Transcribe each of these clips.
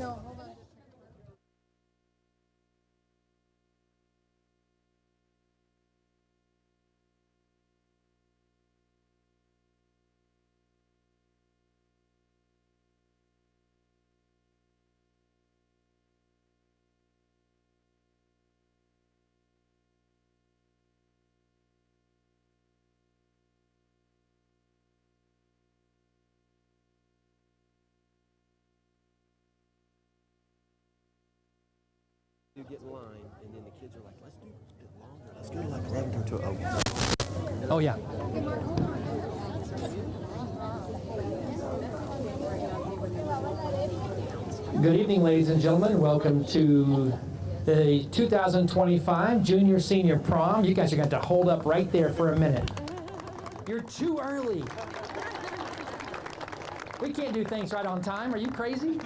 No, hold on. You get in line, and then the kids are like, let's do it longer. Let's go to like 11 or 12. Oh, yeah. Good evening, ladies and gentlemen. Welcome to the 2025 Junior Senior Prom. You guys are going to have to hold up right there for a minute. You're too early. We can't do things right on time. Are you crazy?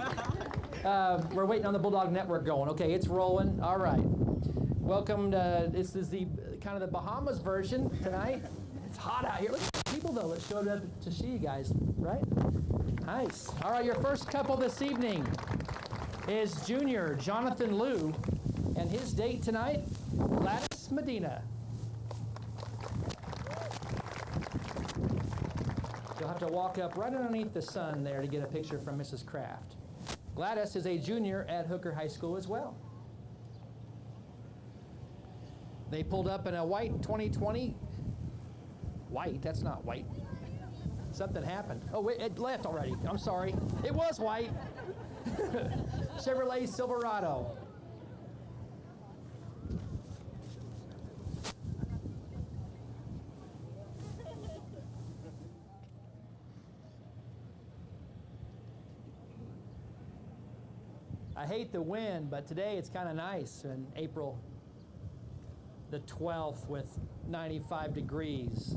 We're waiting on the Bulldog Network going. Okay, it's rolling. All right. Welcome to, this is the kind of the Bahamas version tonight. It's hot out here. Look at the people, though, that showed up to see you guys, right? Nice. All right, your first couple this evening is junior Jonathan Liu, and his date tonight, Gladys Medina. You'll have to walk up right underneath the sun there to get a picture from Mrs. Kraft. Gladys is a junior at Hooker High School as well. They pulled up in a white 2020. White? That's not white. Something happened. Oh, wait, it left already. I'm sorry. It was white. Chevrolet Silverado. I hate the wind, but today it's kind of nice in April the 12th with 95 degrees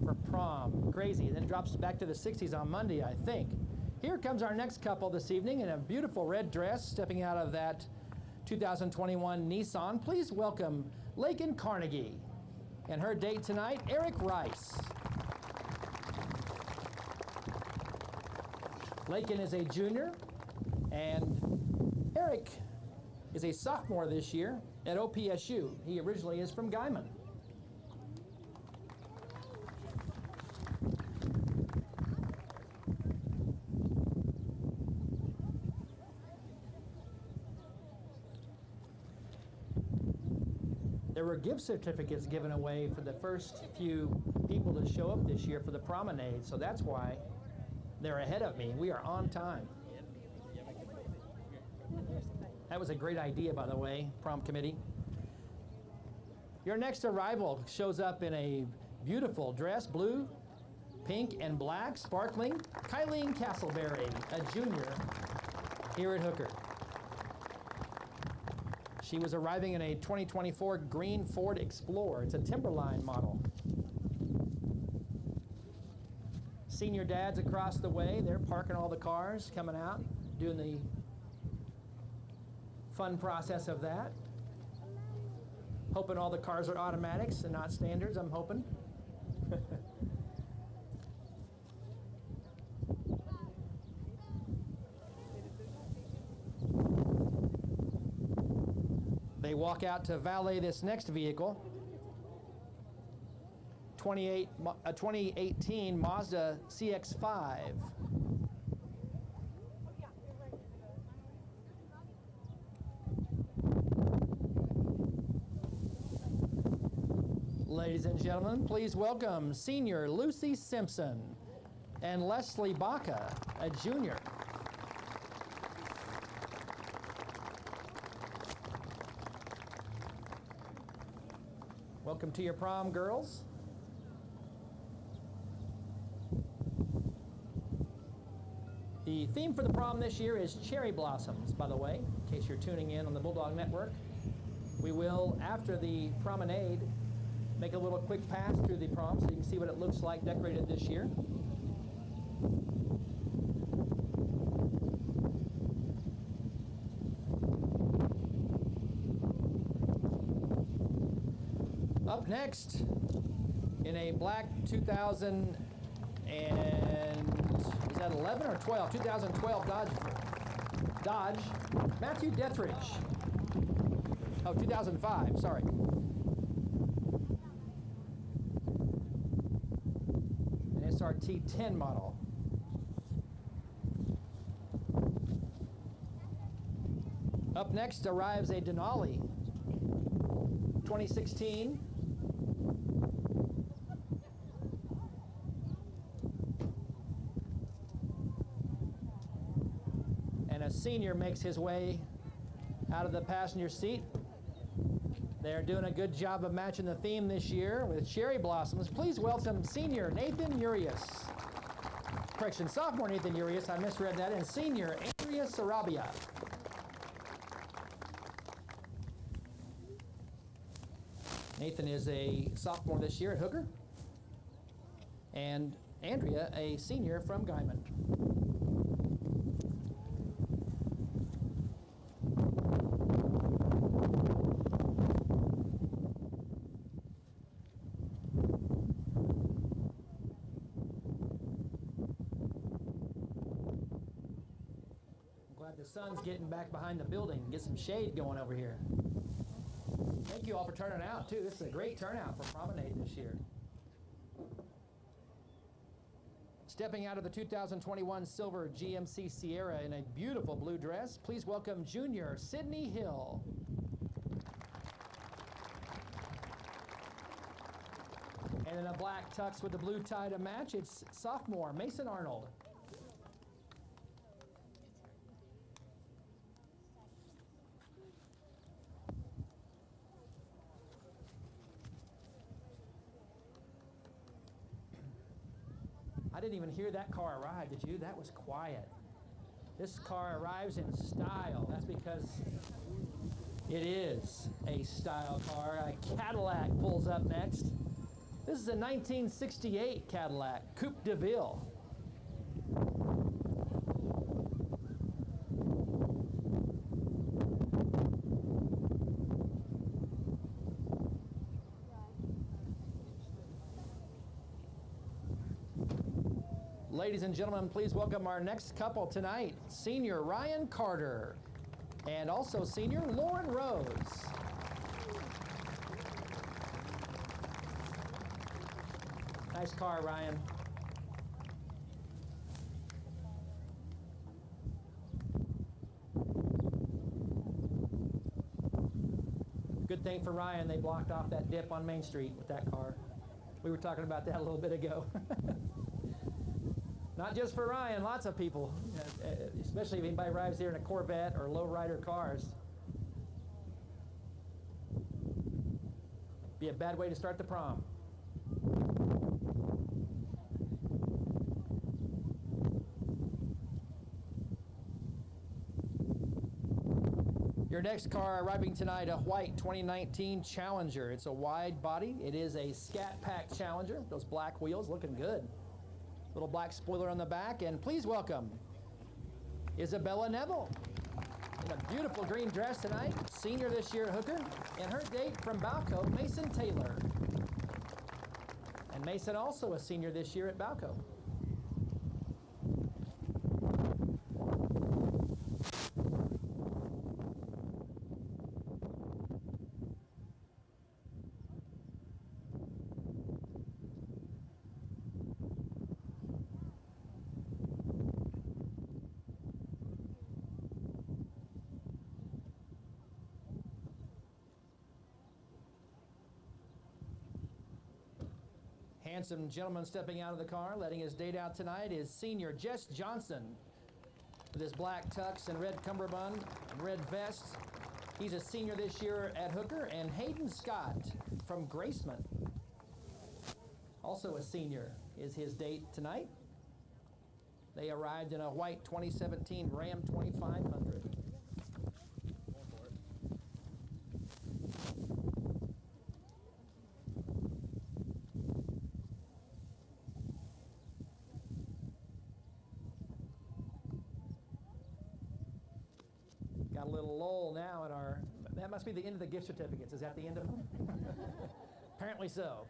for prom. Crazy. And then it drops back to the 60s on Monday, I think. Here comes our next couple this evening in a beautiful red dress, stepping out of that 2021 Nissan. Please welcome Lakin Carnegie and her date tonight, Eric Rice. Lakin is a junior, and Eric is a sophomore this year at OPSU. He originally is from Guyman. There were gift certificates given away for the first few people to show up this year for the Promenade, so that's why they're ahead of me. We are on time. That was a great idea, by the way, prom committee. Your next arrival shows up in a beautiful dress, blue, pink, and black, sparkling. Kylene Castleberry, a junior here at Hooker. She was arriving in a 2024 green Ford Explorer. It's a Timberline model. Senior dads across the way, they're parking all the cars, coming out, doing the fun process of that. Hoping all the cars are automatics and not standards, I'm hoping. They walk out to valet this next vehicle. 2018 Mazda CX-5. Ladies and gentlemen, please welcome senior Lucy Simpson and Leslie Baca, a junior. Welcome to your prom, girls. The theme for the prom this year is cherry blossoms, by the way, in case you're tuning in on the Bulldog Network. We will, after the promenade, make a little quick pass through the prom so you can see what it looks like decorated this year. Up next, in a black 2000 and, is that 11 or 12? 2012 Dodge Dodge, Matthew Dethridge. Oh, 2005, sorry. An SRT 10 model. Up next arrives a Denali, 2016. And a senior makes his way out of the passenger seat. They're doing a good job of matching the theme this year with cherry blossoms. Please welcome senior Nathan Urias. Correction, sophomore Nathan Urias, I misread that, and senior Andrea Sarabia. Nathan is a sophomore this year at Hooker, and Andrea a senior from Guyman. I'm glad the sun's getting back behind the building. Get some shade going over here. Thank you all for turning out, too. This is a great turnout for Promenade this year. Stepping out of the 2021 Silver GMC Sierra in a beautiful blue dress, please welcome junior Sydney Hill. And in a black tux with the blue tie to match, it's sophomore Mason Arnold. I didn't even hear that car arrive, did you? That was quiet. This car arrives in style. That's because it is a style car. A Cadillac pulls up next. This is a 1968 Cadillac Coupe de Ville. Ladies and gentlemen, please welcome our next couple tonight, senior Ryan Carter and also senior Lauren Rose. Nice car, Ryan. Good thing for Ryan, they blocked off that dip on Main Street with that car. We were talking about that a little bit ago. Not just for Ryan, lots of people, especially if anybody arrives here in a Corvette or lowrider cars. Be a bad way to start the prom. Your next car arriving tonight, a white 2019 Challenger. It's a wide body. It is a Scat Pack Challenger. Those black wheels looking good. Little black spoiler on the back, and please welcome Isabella Neville in a beautiful green dress tonight, senior this year at Hooker, and her date from Balco, Mason Taylor. And Mason also a senior this year at Balco. Handsome gentleman stepping out of the car, letting his date out tonight is senior Jess Johnson with his black tux and red cummerbund and red vest. He's a senior this year at Hooker, and Hayden Scott from Graceman, also a senior, is his date tonight. They arrived in a white 2017 Ram 2500. Got a little lull now in our, that must be the end of the gift certificates. Is that the end of them? Apparently so.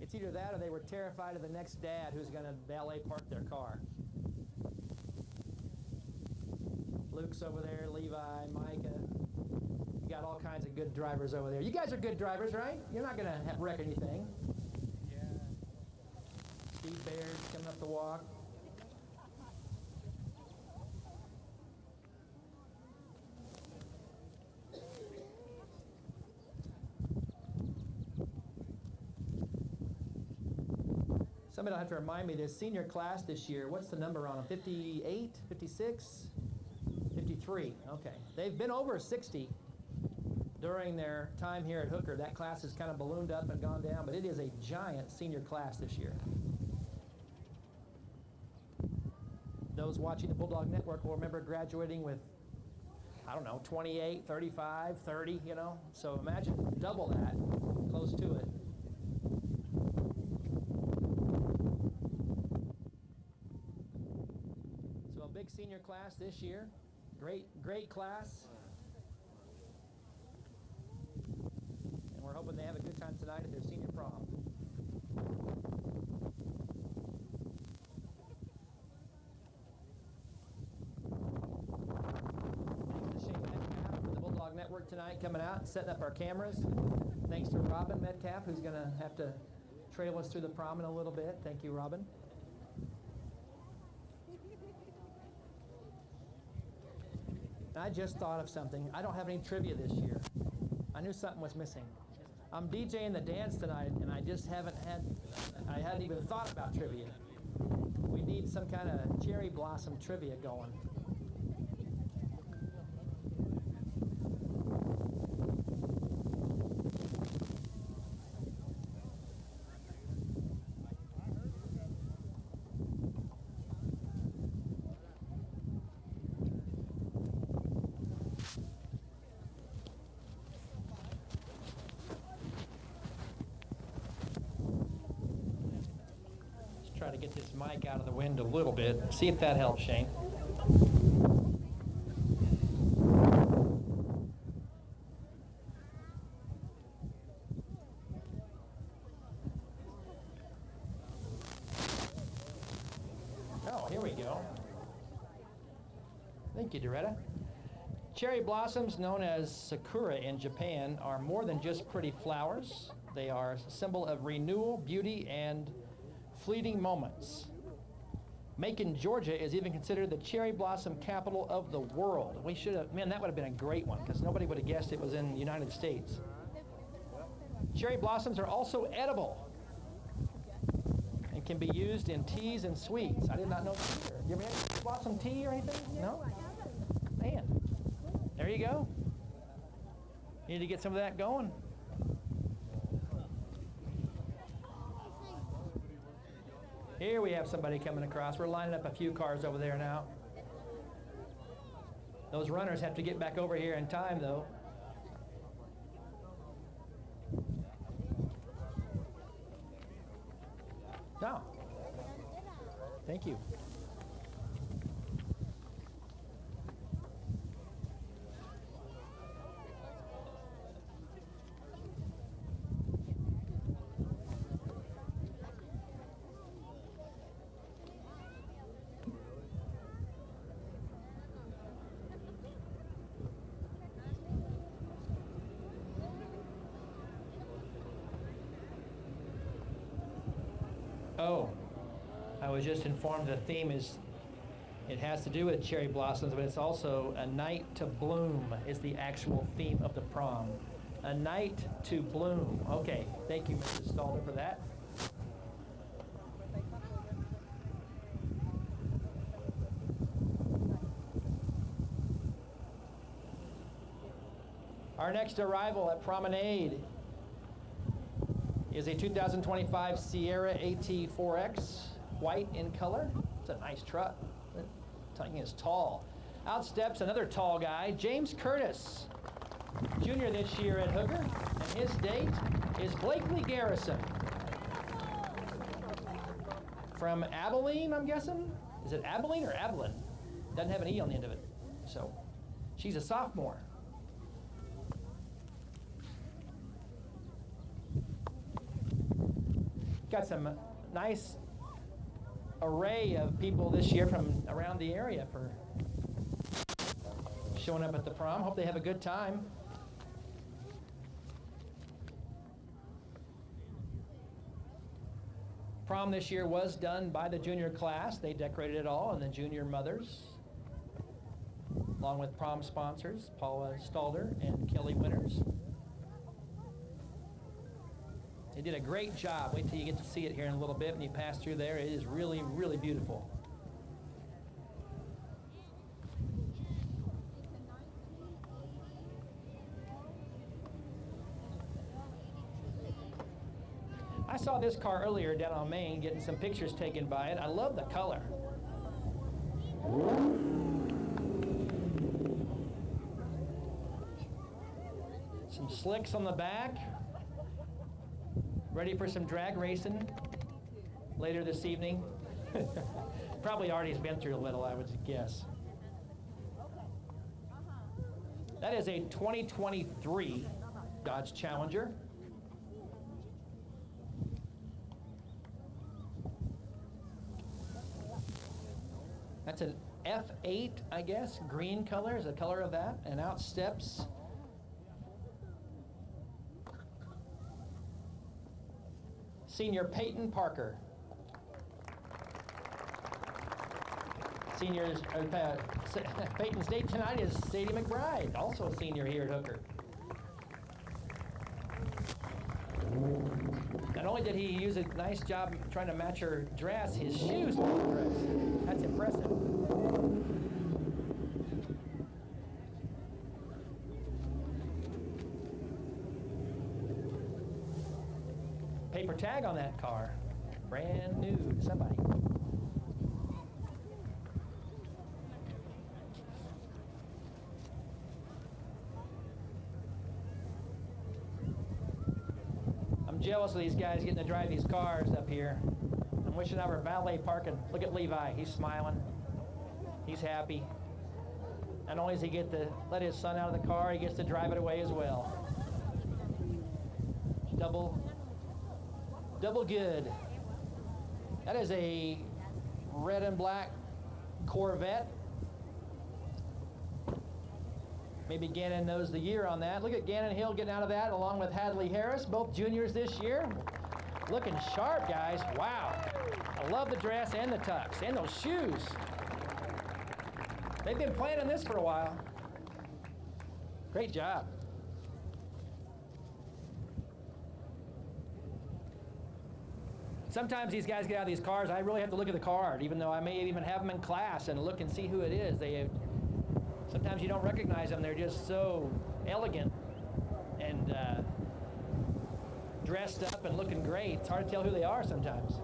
It's either that that, or they were terrified of the next dad who's going to valet park their car. Luke's over there, Levi, Micah. You got all kinds of good drivers over there. You guys are good drivers, right? You're not going to wreck anything. Yeah. Steve Baird coming up the walk. Somebody will have to remind me, this senior class this year, what's the number on them? 58, 56, 53. Okay. They've been over 60 during their time here at Hooker. That class has kind of ballooned up and gone down, but it is a giant senior class this year. Those watching the Bulldog Network will remember graduating with, I don't know, 28, 35, 30, you know. So imagine double that, close to it. Big senior class this year. Great class. And we're hoping they have a good time tonight at their senior prom. Thanks to Shane Metcalf for the Bulldog Network tonight coming out and setting up our cameras. Thanks to Robin Metcalf, who's going to have to trail us through the prom in a little bit. Thank you, Robin. I just thought of something. I don't have any trivia this year. I knew something was missing. I'm DJing the dance tonight, and I hadn't even thought about trivia. We need some kind of cherry blossom trivia going. Try to get this mic out of the wind a little bit. See if that helps, Shane. Oh, here we go. Thank you, Doretta. Cherry blossoms, known as sakura in Japan, are more than just pretty flowers. They are a symbol of renewal, beauty, and fleeting moments. Macon, Georgia is even considered the cherry blossom capital of the world. We should have, man, that would have been a great one because nobody would have guessed it was in the United States. Cherry blossoms are also edible and can be used in teas and sweets. I did not know that either. You ever had blossom tea or anything? No? Man, there you go. You need to get some of that going. Here we have somebody coming across. We're lining up a few cars over there now. Those runners have to get back over here in time, though. No. Thank you. Oh, I was just informed the theme it has to do with cherry blossoms, but it's also a night to bloom is the actual theme of the prom. A night to bloom. Okay, thank you, Mrs. Stalder, for that. Our next arrival at Promenade is a 2025 Sierra AT4X, white in color. It's a nice truck. The thing is tall. Out steps another tall guy, James Curtis, junior this year at Hooker, and his date is Blakely Garrison. From Abilene, I'm guessing? Is it Abilene or Abilene? Doesn't have an E on the end of it. So, she's a sophomore. Got some nice array of people this year from around the area for showing up at the prom. Hope they have a good time. Prom this year was done by the junior class. They decorated it all, and the junior mothers, along with prom sponsors, Paula Stalder and Kelly Winters. They did a great job. Wait till you get to see it here in a little bit when you pass through there. It is really, really beautiful. I saw this car earlier down on Main, getting some pictures taken by it. I love the color. Some slicks on the back. Ready for some drag racing later this evening. Probably already has been through a little, I would guess. That is a 2023 Dodge Challenger. That's an F8, I guess. Green color is the color of that. And out steps Senior Peyton Parker. Seniors, Peyton's date tonight is Sadie McBride, also a senior here at Hooker. Not only did he use a nice job trying to match her dress, his shoes match her dress. That's impressive. Paper tag on that car. Brand new to somebody. I'm jealous of these guys getting to drive these cars up here. I'm wishing I were valet parking. Look at Levi. He's smiling. He's happy. Not only does he get to let his son out of the car, he gets to drive it away as well. Double good. That is a red and black Corvette. Maybe Gannon knows the year on that. Look at Gannon Hill getting out of that along with Hadley Harris, both juniors this year. Looking sharp, guys. Wow. I love the dress and the tux and those shoes. They've been planning this for a while. Great job. Sometimes these guys get out of these cars, I really have to look at the card, even though I may even have them in class and look and see who it is. Sometimes you don't recognize them. They're just so elegant and dressed up and looking great. It's hard to tell who they are sometimes.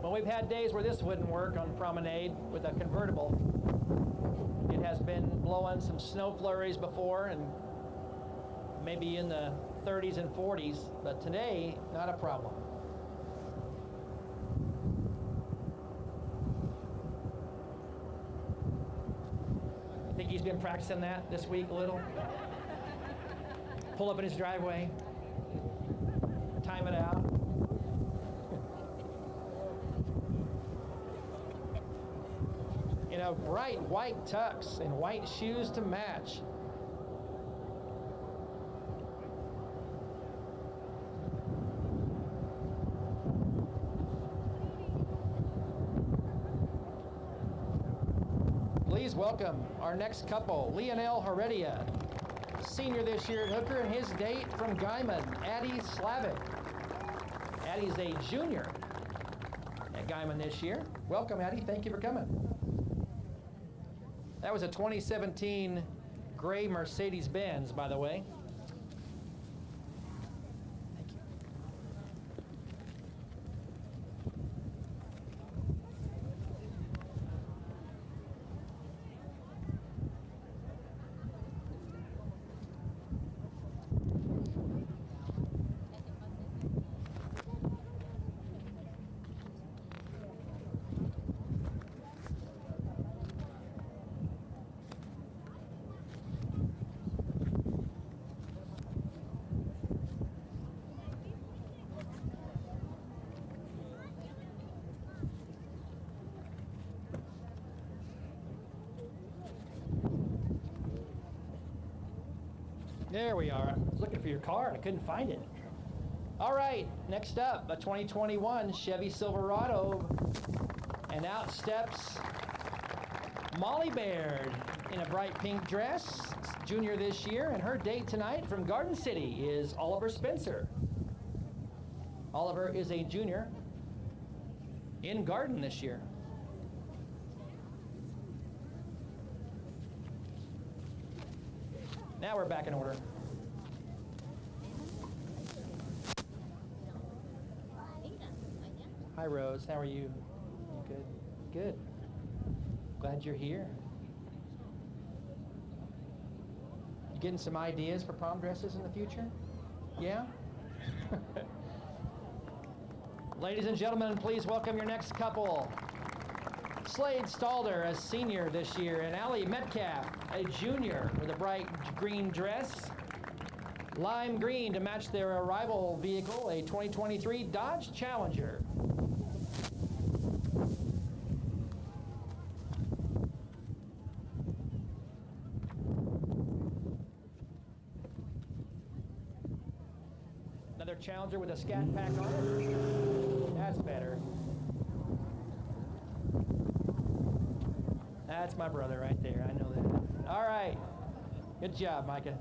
Well, we've had days where this wouldn't work on Promenade with a convertible. It has been blowing some snow flurries before and maybe in the 30s and 40s, but today, not a problem. I think he's been practicing that this week a little. Pull up in his driveway, time it out. You know, bright white tux and white shoes to match. Please welcome our next couple, Leonel Heredia, senior this year at Hooker, and his date from Guyman, Addie Slavic. Addie's a junior at Guyman this year. Welcome, Addie. Thank you for coming. That was a 2017 gray Mercedes-Benz, by the way. Thank you. There we are. I was looking for your car and I couldn't find it. All right, next up, a 2021 Chevy Silverado. And out steps Molly Baird in a bright pink dress, junior this year, and her date tonight from Garden City is Oliver Spencer. Oliver is a junior in Garden this year. Now we're back in order. Hi, Rose. How are you? You good? Good. Glad you're here. You getting some ideas for prom dresses in the future? Yeah? Ladies and gentlemen, please welcome your next couple. Slade Stalder, a senior this year, and Allie Metcalf, a junior with a bright green dress. Lime green to match their arrival vehicle, a 2023 Dodge Challenger. Another Challenger with a scat pack on it. That's better. That's my brother right there. I know that. All right. Good job, Micah.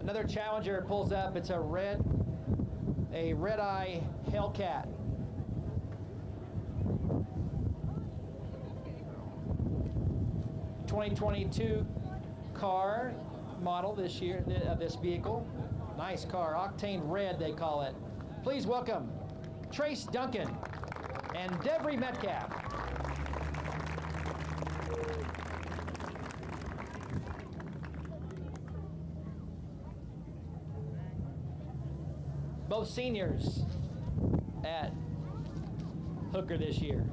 Another Challenger pulls up. It's a red-eye Hellcat. '22 car model this year of this vehicle. Nice car, octane red they call it. Please welcome Trace Duncan and Devry Metcalf. Both seniors at Hooker this year.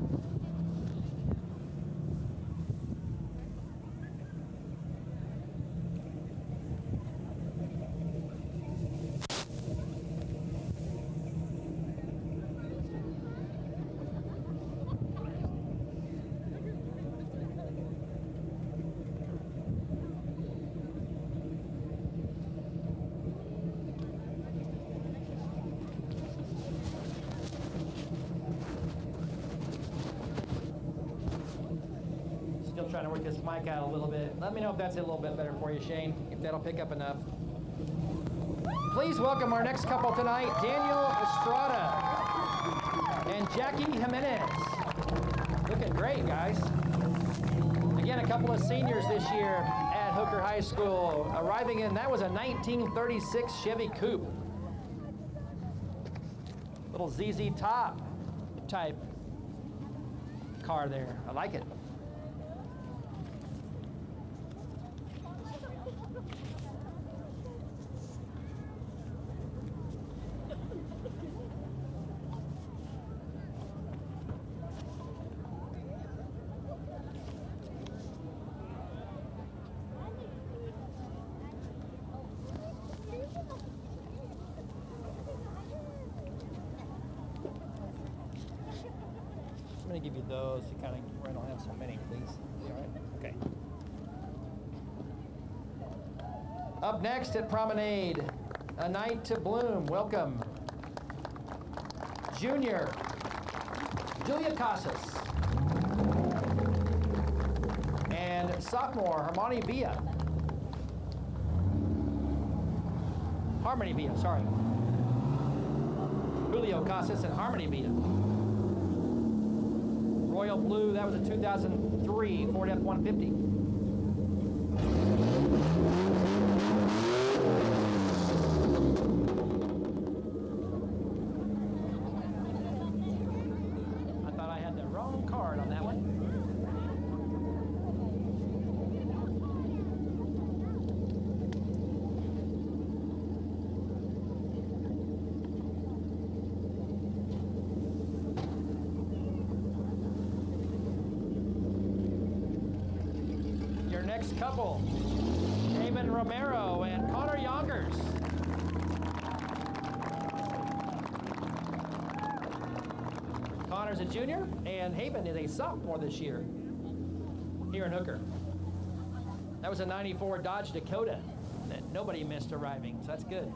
Trying to work this mic out a little bit. Let me know if that's a little bit better for you, Shane, if that'll pick up enough. Please welcome our next couple tonight, Daniel Estrada and Jackie Jimenez. Looking great, guys. Again, a couple of seniors this year at Hooker High School, arriving in, that was a 1936 Chevy Coupe. Little ZZ Top type car there. I like it. I'm going to give you those to kind of, where I don't have so many, please. You all right? Okay. Up next at Promenade, A Night to Bloom. Welcome. Junior, Julia Casas. And sophomore, Harmony Villa. Harmony Villa, sorry. Julio Casas and Harmony Villa. Royal Blue, that was a 2003 Ford F-150. I thought I had the wrong card on that one. Next couple, Damon Romero and Connor Youngers. Connor's a junior, and Haven is a sophomore this year here in Hooker. That was a 94 Dodge Dakota that nobody missed arriving, so that's good.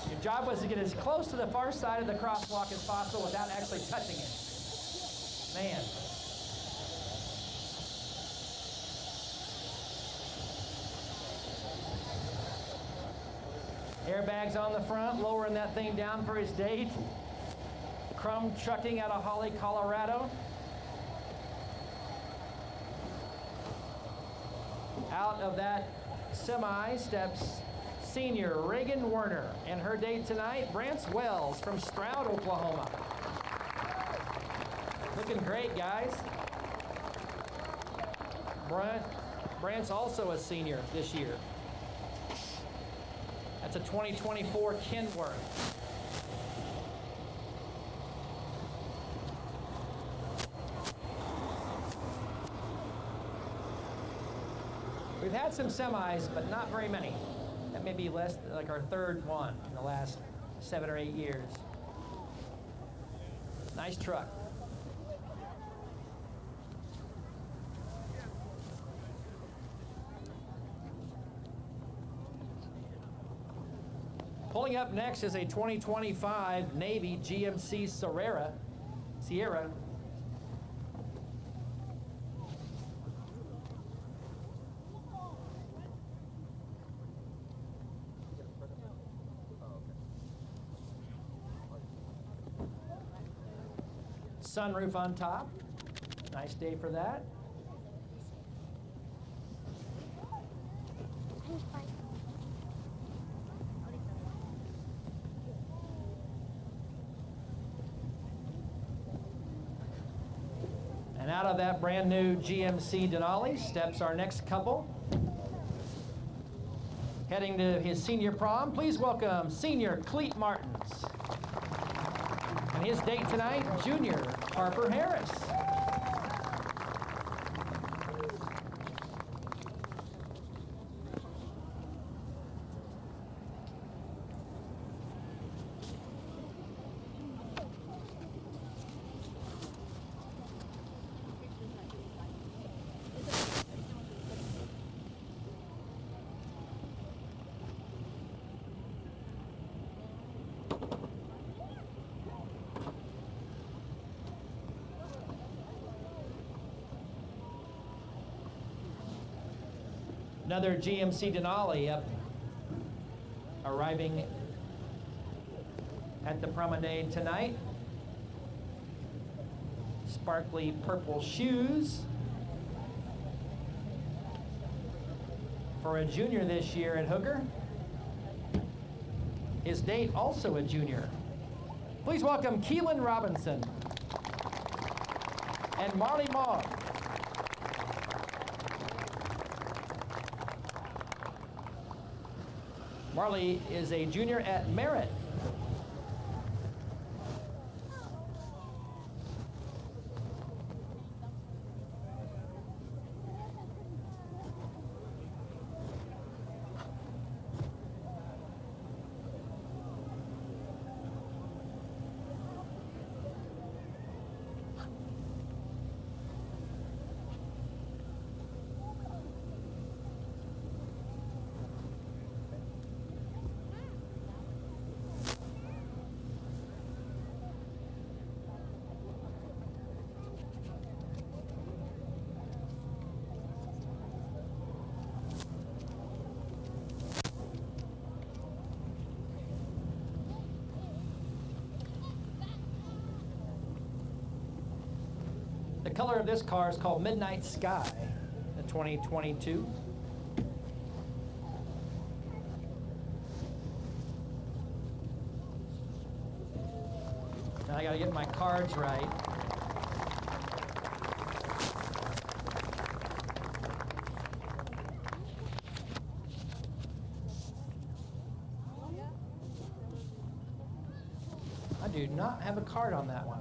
Your job was to get as close to the far side of the crosswalk as possible without actually touching it. Man. Airbags on the front, lowering that thing down for his date. Crumb trucking out of Holly, Colorado. Out of that semi steps senior Reagan Werner, and her date tonight, Brance Wells from Stroud, Oklahoma. Looking great, guys. Brance also a senior this year. That's a 2024 Kenworth. We've had some semis, but not very many. That may be less, like our third one in the last 7 or 8 years. Nice truck. Pulling up next is a 2025 Navy GMC Sierra. Sunroof on top. Nice day for that. And out of that brand new GMC Denali steps our next couple. Heading to his senior prom, please welcome senior Cleet Martins. And his date tonight, junior Harper Harris. Another GMC Denali up, arriving at the Promenade tonight. Sparkly purple shoes for a junior this year at Hooker. His date also a junior. Please welcome Keelan Robinson and Marley Mogg. Marley is a junior at Merritt. The color of this car is called Midnight Sky, the 2022. Now I gotta get my cards right. do not have a card on that one.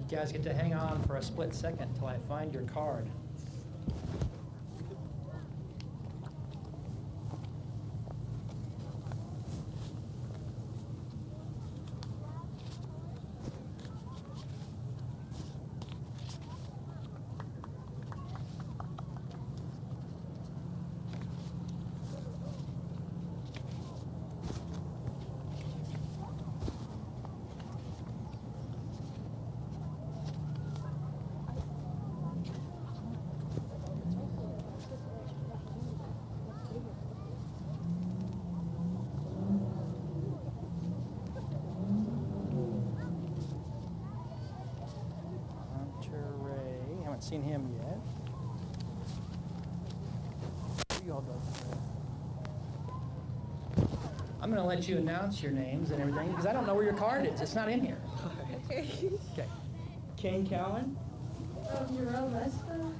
You guys get to hang on for a split second until I find your card. Haven't seen him yet. You all go. I'm going to let you announce your names and everything because I don't know where your card is. It's not in here. Okay. Okay. Kane Cowan. Uriel Lespa.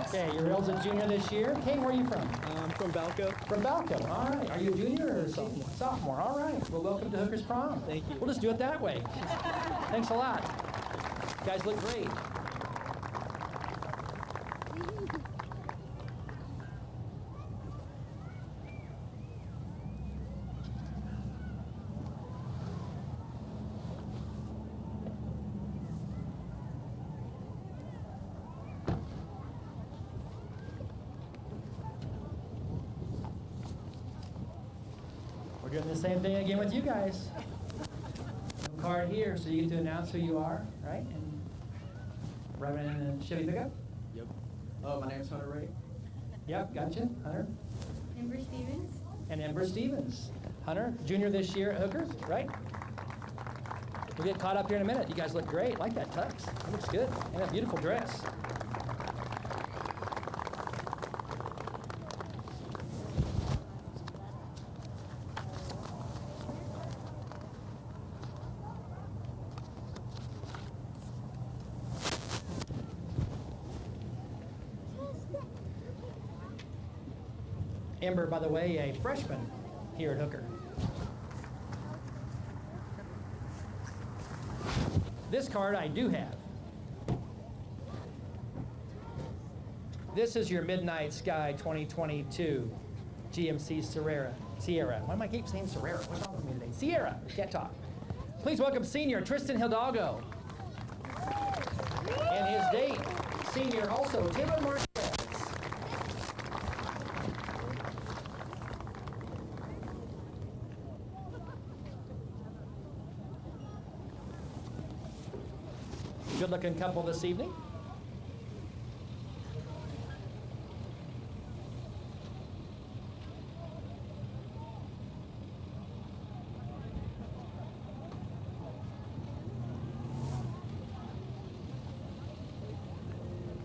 Okay, Uriel's a junior this year. Kane, where are you from? I'm from Balco. From Balco. All right. Are you a junior or a sophomore? Sophomore. All right. Well, welcome to Hooker's Prom. Thank you. We'll just do it that way. Thanks a lot. You guys look great. We're doing the same thing again with you guys. No card here, so you get to announce who you are, right? And right in the Chevy pickup? Yep. My name's Hunter Ray. Yep, gotcha. Hunter. Amber Stevens. And Ember Stevens. Hunter, junior this year at Hooker, right? We'll get caught up here in a minute. You guys look great. Like that tux. It looks good. And a beautiful dress. Ember, by the way, a freshman here at Hooker. This card I do have. This is your Midnight Sky 2022 GMC Sierra. Why am I keep saying Sierra? What's wrong with me today? Sierra. Can't talk. Please welcome senior Tristan Hidalgo. And his date, senior also Taylor Marquez. Good-looking couple this evening.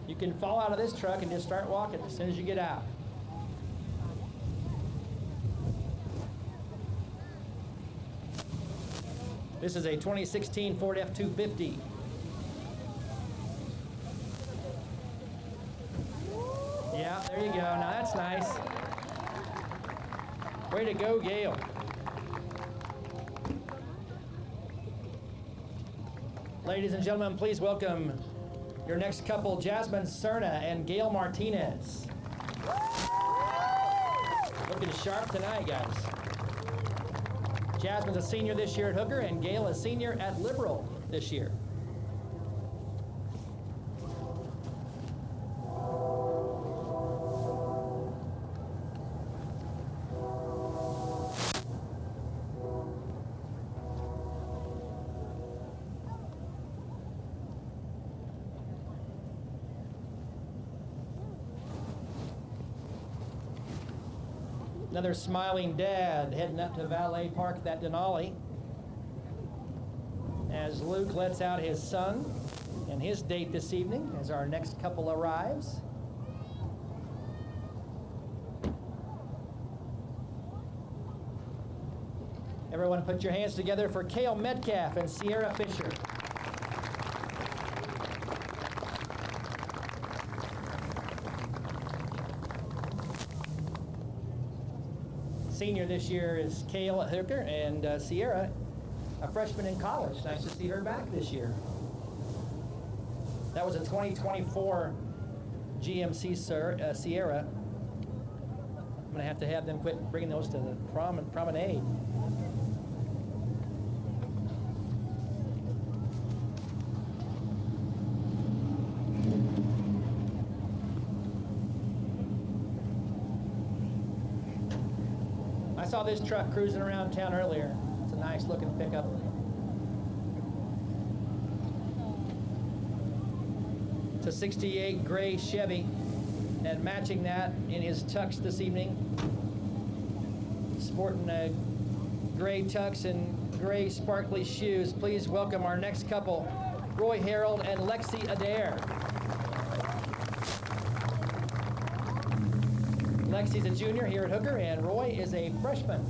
You can fall out of this truck and just start walking as soon as you get out. This is a 2016 Ford F-250. Yeah, there you go. Now that's nice. Way to go, Gail. Ladies and gentlemen, please welcome your next couple, Jasmine Cerna and Gail Martinez. Looking sharp tonight, guys. Jasmine's a senior this year at Hooker, and Gail is senior at Liberal this year. Another smiling dad heading up to Valet Park at Denali as Luke lets out his son and his date this evening as our next couple arrives. Everyone put your hands together for Cale Metcalf and Sierra Fisher. Senior this year is Cale at Hooker, and Sierra, a freshman in college. Nice to see her back this year. That was a 2024 GMC Sierra. I'm going to have them quit bringing those to the Prom and Promenade. I saw this truck cruising around town earlier. It's a nice looking pickup. It's a 68 gray Chevy, and matching that in his tux this evening, sporting a gray tux and gray sparkly shoes. Please welcome our next couple, Roy Harold and Lexi Adair. Lexi's a junior here at Hooker, and Roy is a freshman.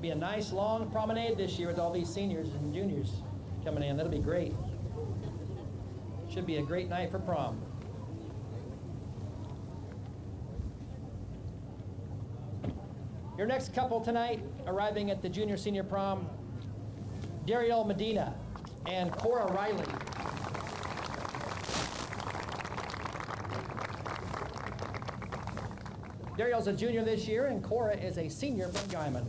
Be a nice long promenade this year with all these seniors and juniors coming in. That'll be great. Should be a great night for prom. Your next couple tonight arriving at the junior senior prom, Dariel Medina and Cora Riley. Dariel's a junior this year, and Cora is a senior from Guyman.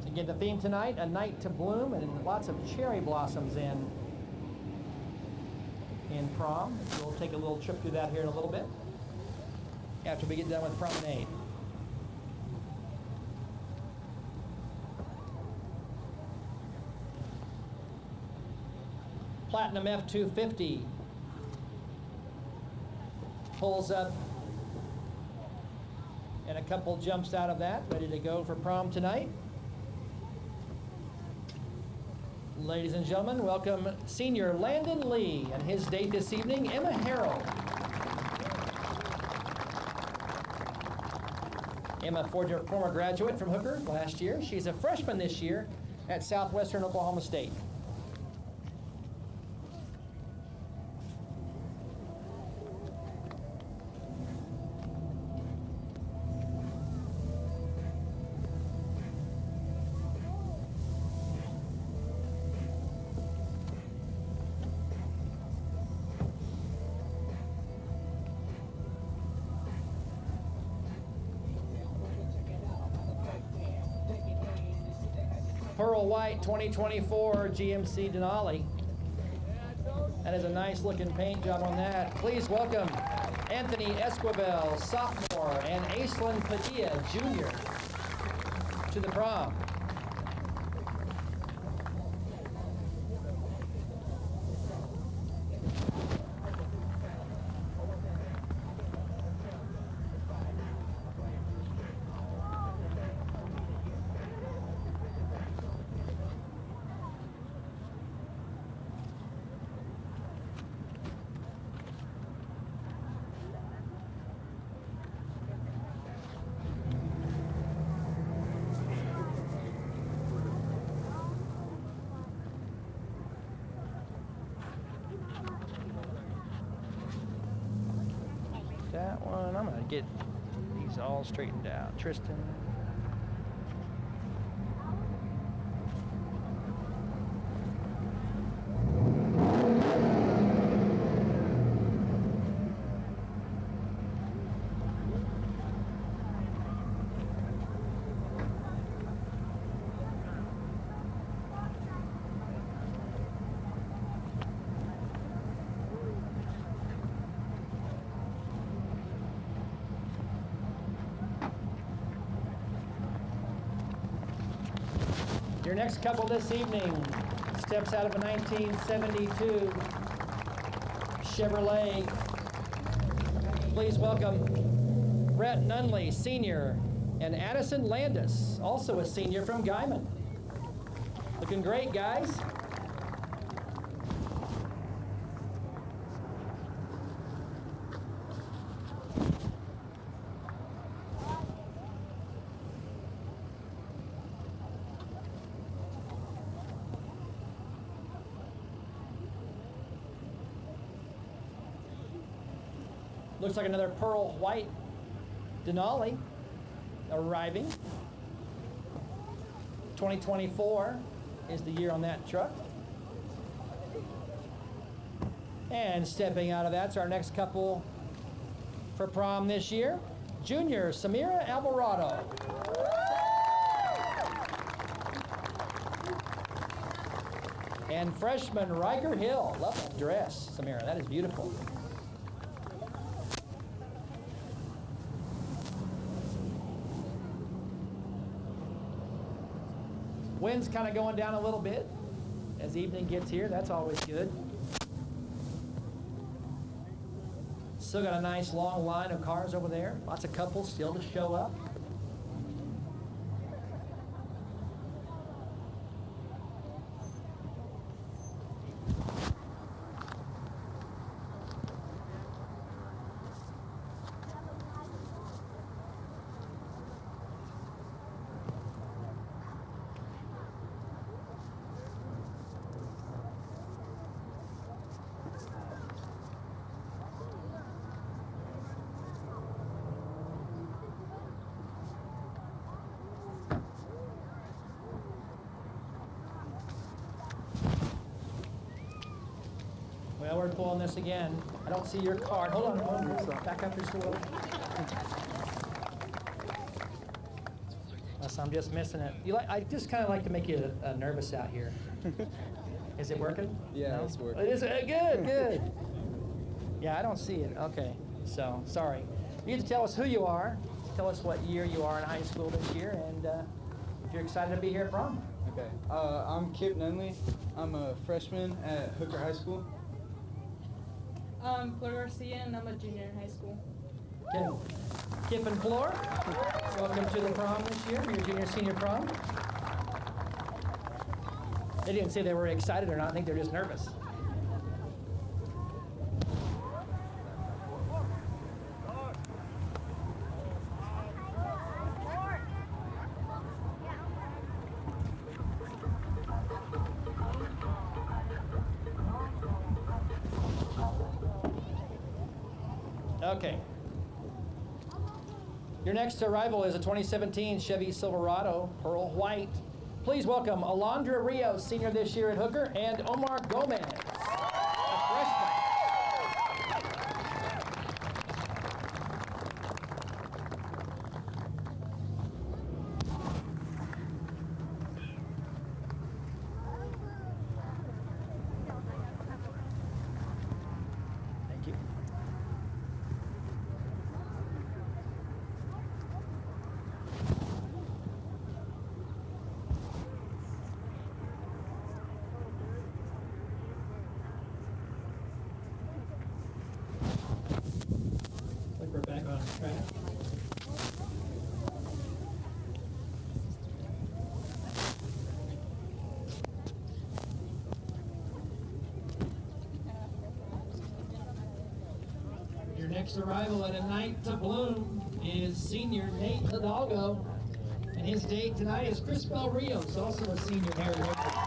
Again, the theme tonight, a night to bloom, and lots of cherry blossoms in prom. We'll take a little trip through that here in a little bit after we get done with Promenade. Platinum F250 pulls up, and a couple jumps out of that, ready to go for prom tonight. Ladies and gentlemen, welcome senior Landon Lee and his date this evening, Emma Harrell. Emma, former graduate from Hooker last year. She's a freshman this year at Southwestern Oklahoma State. Pearl White 2024 GMC Denali. That is a nice looking paint job on that. Please welcome Anthony Esquivel, sophomore, and Aislinn Padilla, junior, to the prom. That one, I'm gonna get these all straightened out. Tristan. next couple this evening steps out of a 1972 Chevrolet. Please welcome Brett Nunley, senior, and Addison Landis, also a senior from Guyman. Looking great, guys. Looks like another pearl white Denali arriving. 2024 is the year on that truck. And stepping out of that's our next couple for prom this year. Junior Samira Alvarado. And freshman Riker Hill. Love the dress, Samira. That is beautiful. Wind's kind of going down a little bit as evening gets here. That's always good. Still got a nice long line of cars over there. Lots of couples still to show up. Well, we're pulling this again. I don't see your card. Hold on. Back up just a little. Unless I'm just missing it. I just kind of like to make you nervous out here. Is it working? Yeah, No? it's working. It is good. Yeah, I don't see it. Okay, so sorry. You need to tell us who you are. Tell us what year you are in high school this year, and if you're excited to be here at prom. Okay. I'm Kip Nunley. I'm a freshman at Hooker High School. I'm Flor Garcia, and I'm a junior in high school. Kip and Floor, welcome to the prom this year, your junior senior prom. They didn't say they were excited or not. I think they're just nervous. Okay. Your next arrival is a 2017 Chevy Silverado, pearl white. Please welcome Alondra Rios, senior this year at Hooker, and Omar Gomez, a freshman. Thank you. Like we're back on track. Your next arrival at A Night to Bloom is senior Nate Hidalgo, and his date tonight is Crispel Rios, also a senior here at Hooker.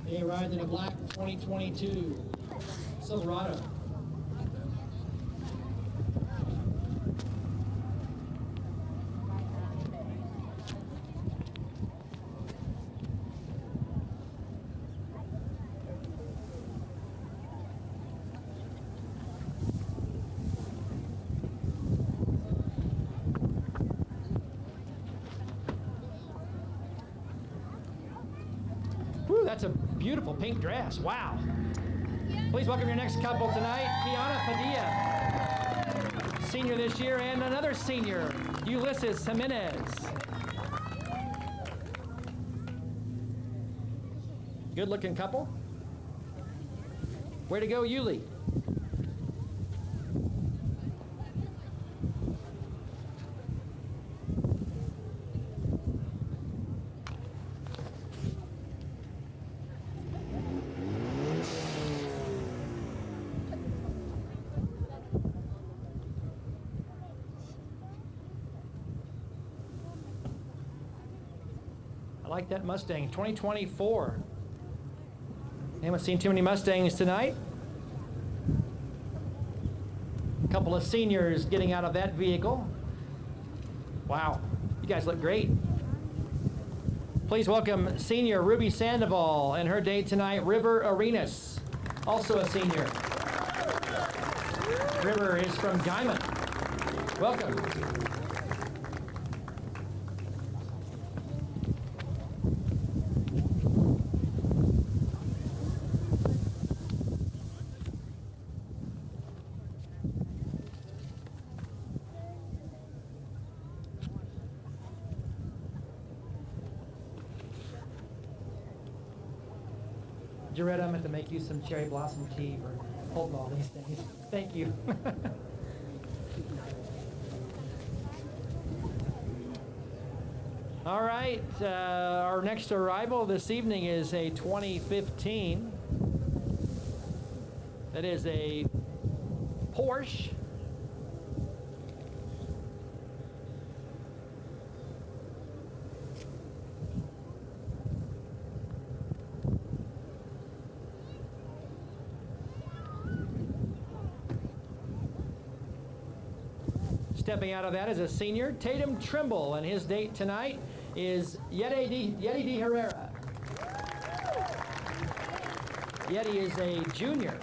They arrived in a black 2022 Silverado. Whew, that's a beautiful pink dress. Wow. Please welcome your next couple tonight, Kiana Padilla, senior this year, and another senior, Ulysses Jimenez. Good-looking couple. Way to go, Yuli. I like that Mustang, 2024. Haven't seen too many Mustangs tonight. A couple of seniors getting out of that vehicle. Wow, you guys look great. Please welcome senior Ruby Sandoval and her date tonight, River Arenas, also a senior. River is from Diamond. Welcome. Jaretta, I'm going to make you some cherry blossom tea for holding all these things. Thank you. All right, our next arrival this evening is a 2015. That is a Porsche. Stepping out of that is a senior, Tatum Trimble, and his date tonight is Yeti Di Herrera. Yeti is a junior.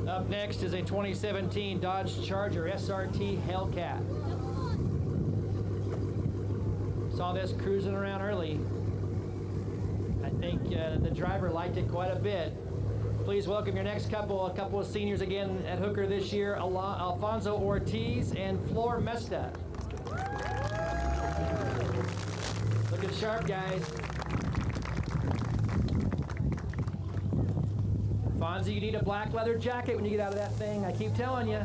Up next is a 2017 Dodge Charger SRT Hellcat. Saw this cruising around early. I think the driver liked it quite a bit. Please welcome your next couple, a couple of seniors again at Hooker this year, Alfonso Ortiz and Flor Mesta. Looking sharp, guys. Fonzie, you need a black leather jacket when you get out of that thing. I keep telling you.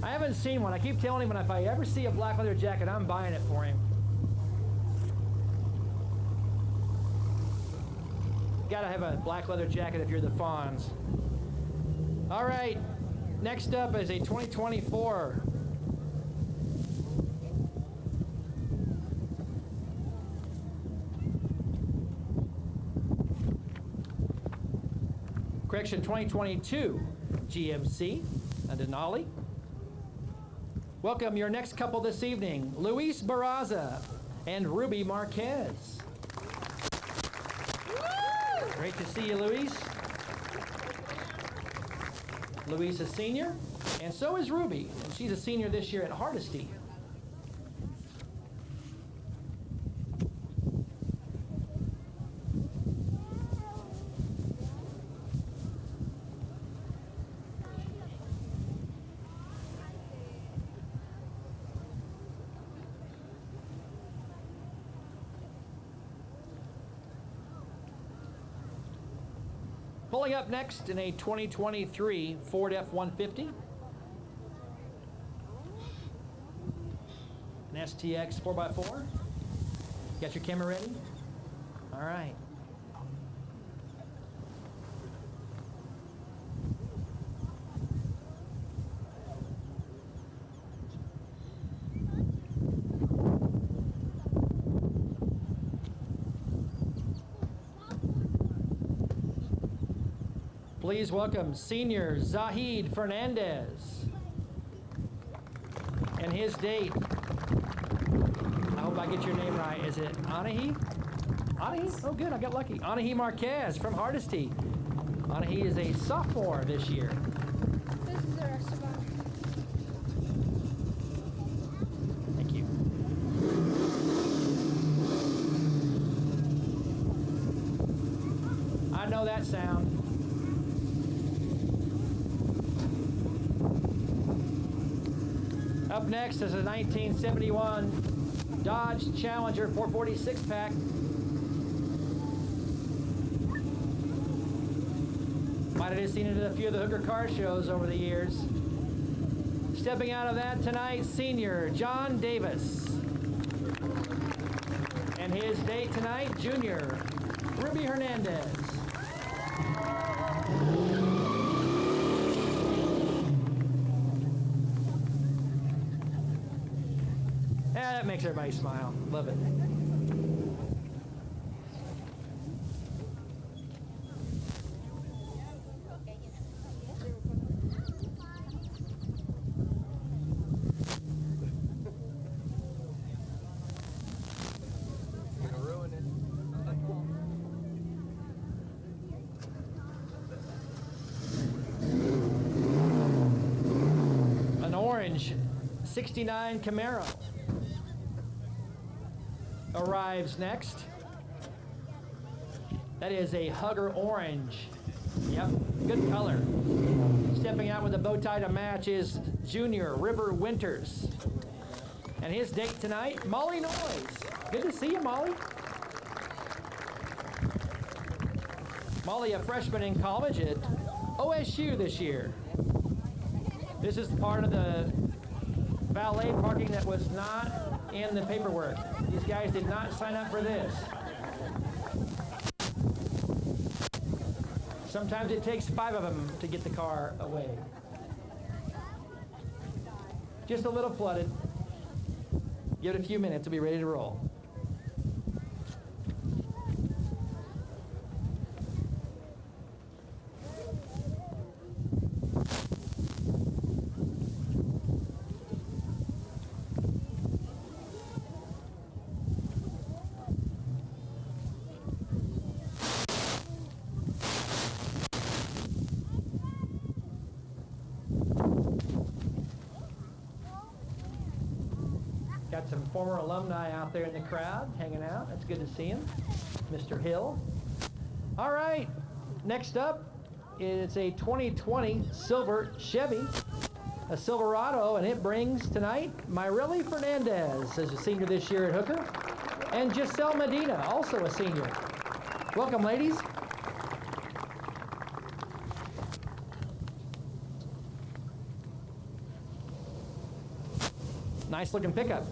I haven't seen one. I keep telling him if I ever see a black leather jacket, I'm buying it for him. Gotta have a black leather jacket if you're the Fonz. All right, next up is a 2024 Correction, 2022 GMC, a Denali. Welcome your next couple this evening, Luis Barraza and Ruby Marquez. Great to see you, Luis. Luis is senior, and so is Ruby, and she's a senior this year at Hardesty. Pulling up next in a 2023 Ford F-150. An STX 4x4. Got your camera ready? All right. Please welcome senior Zahid Fernandez. And his date, I hope I get your name right. Is it Anahi? Anahi? Oh, good. I got lucky. Anahi Marquez from Hardesty. Anahi is a sophomore this year. This is the rest of them. Thank you. I know that sound. Up next is a 1971 Dodge Challenger 446 pack. Might have just seen it at a few of the Hooker car shows over the years. Stepping out of that tonight, senior John Davis. And his date tonight, junior Ruby Hernandez. Yeah, that makes everybody smile. Love it. An orange 69 Camaro arrives next. That is a Hugger orange. Yep, good color. Stepping out with a bow tie to match is junior River Winters. And his date tonight, Molly Noyes. Good to see you, Molly. Molly, a freshman in college at OSU this year. This is part of the valet parking that was not in the paperwork. These guys did not sign up for this. Sometimes it takes 5 of them to get the car away. Just a little flooded. Give it a few minutes, it'll be ready to roll. Got some former alumni out there in the crowd hanging out. That's good to see him. Mr. Hill. All right, next up, it's a 2020 silver Chevy, a Silverado, and it brings tonight Myreli Fernandez as a senior this year at Hooker, and Giselle Medina, also a senior. Welcome, ladies. Nice looking pickup.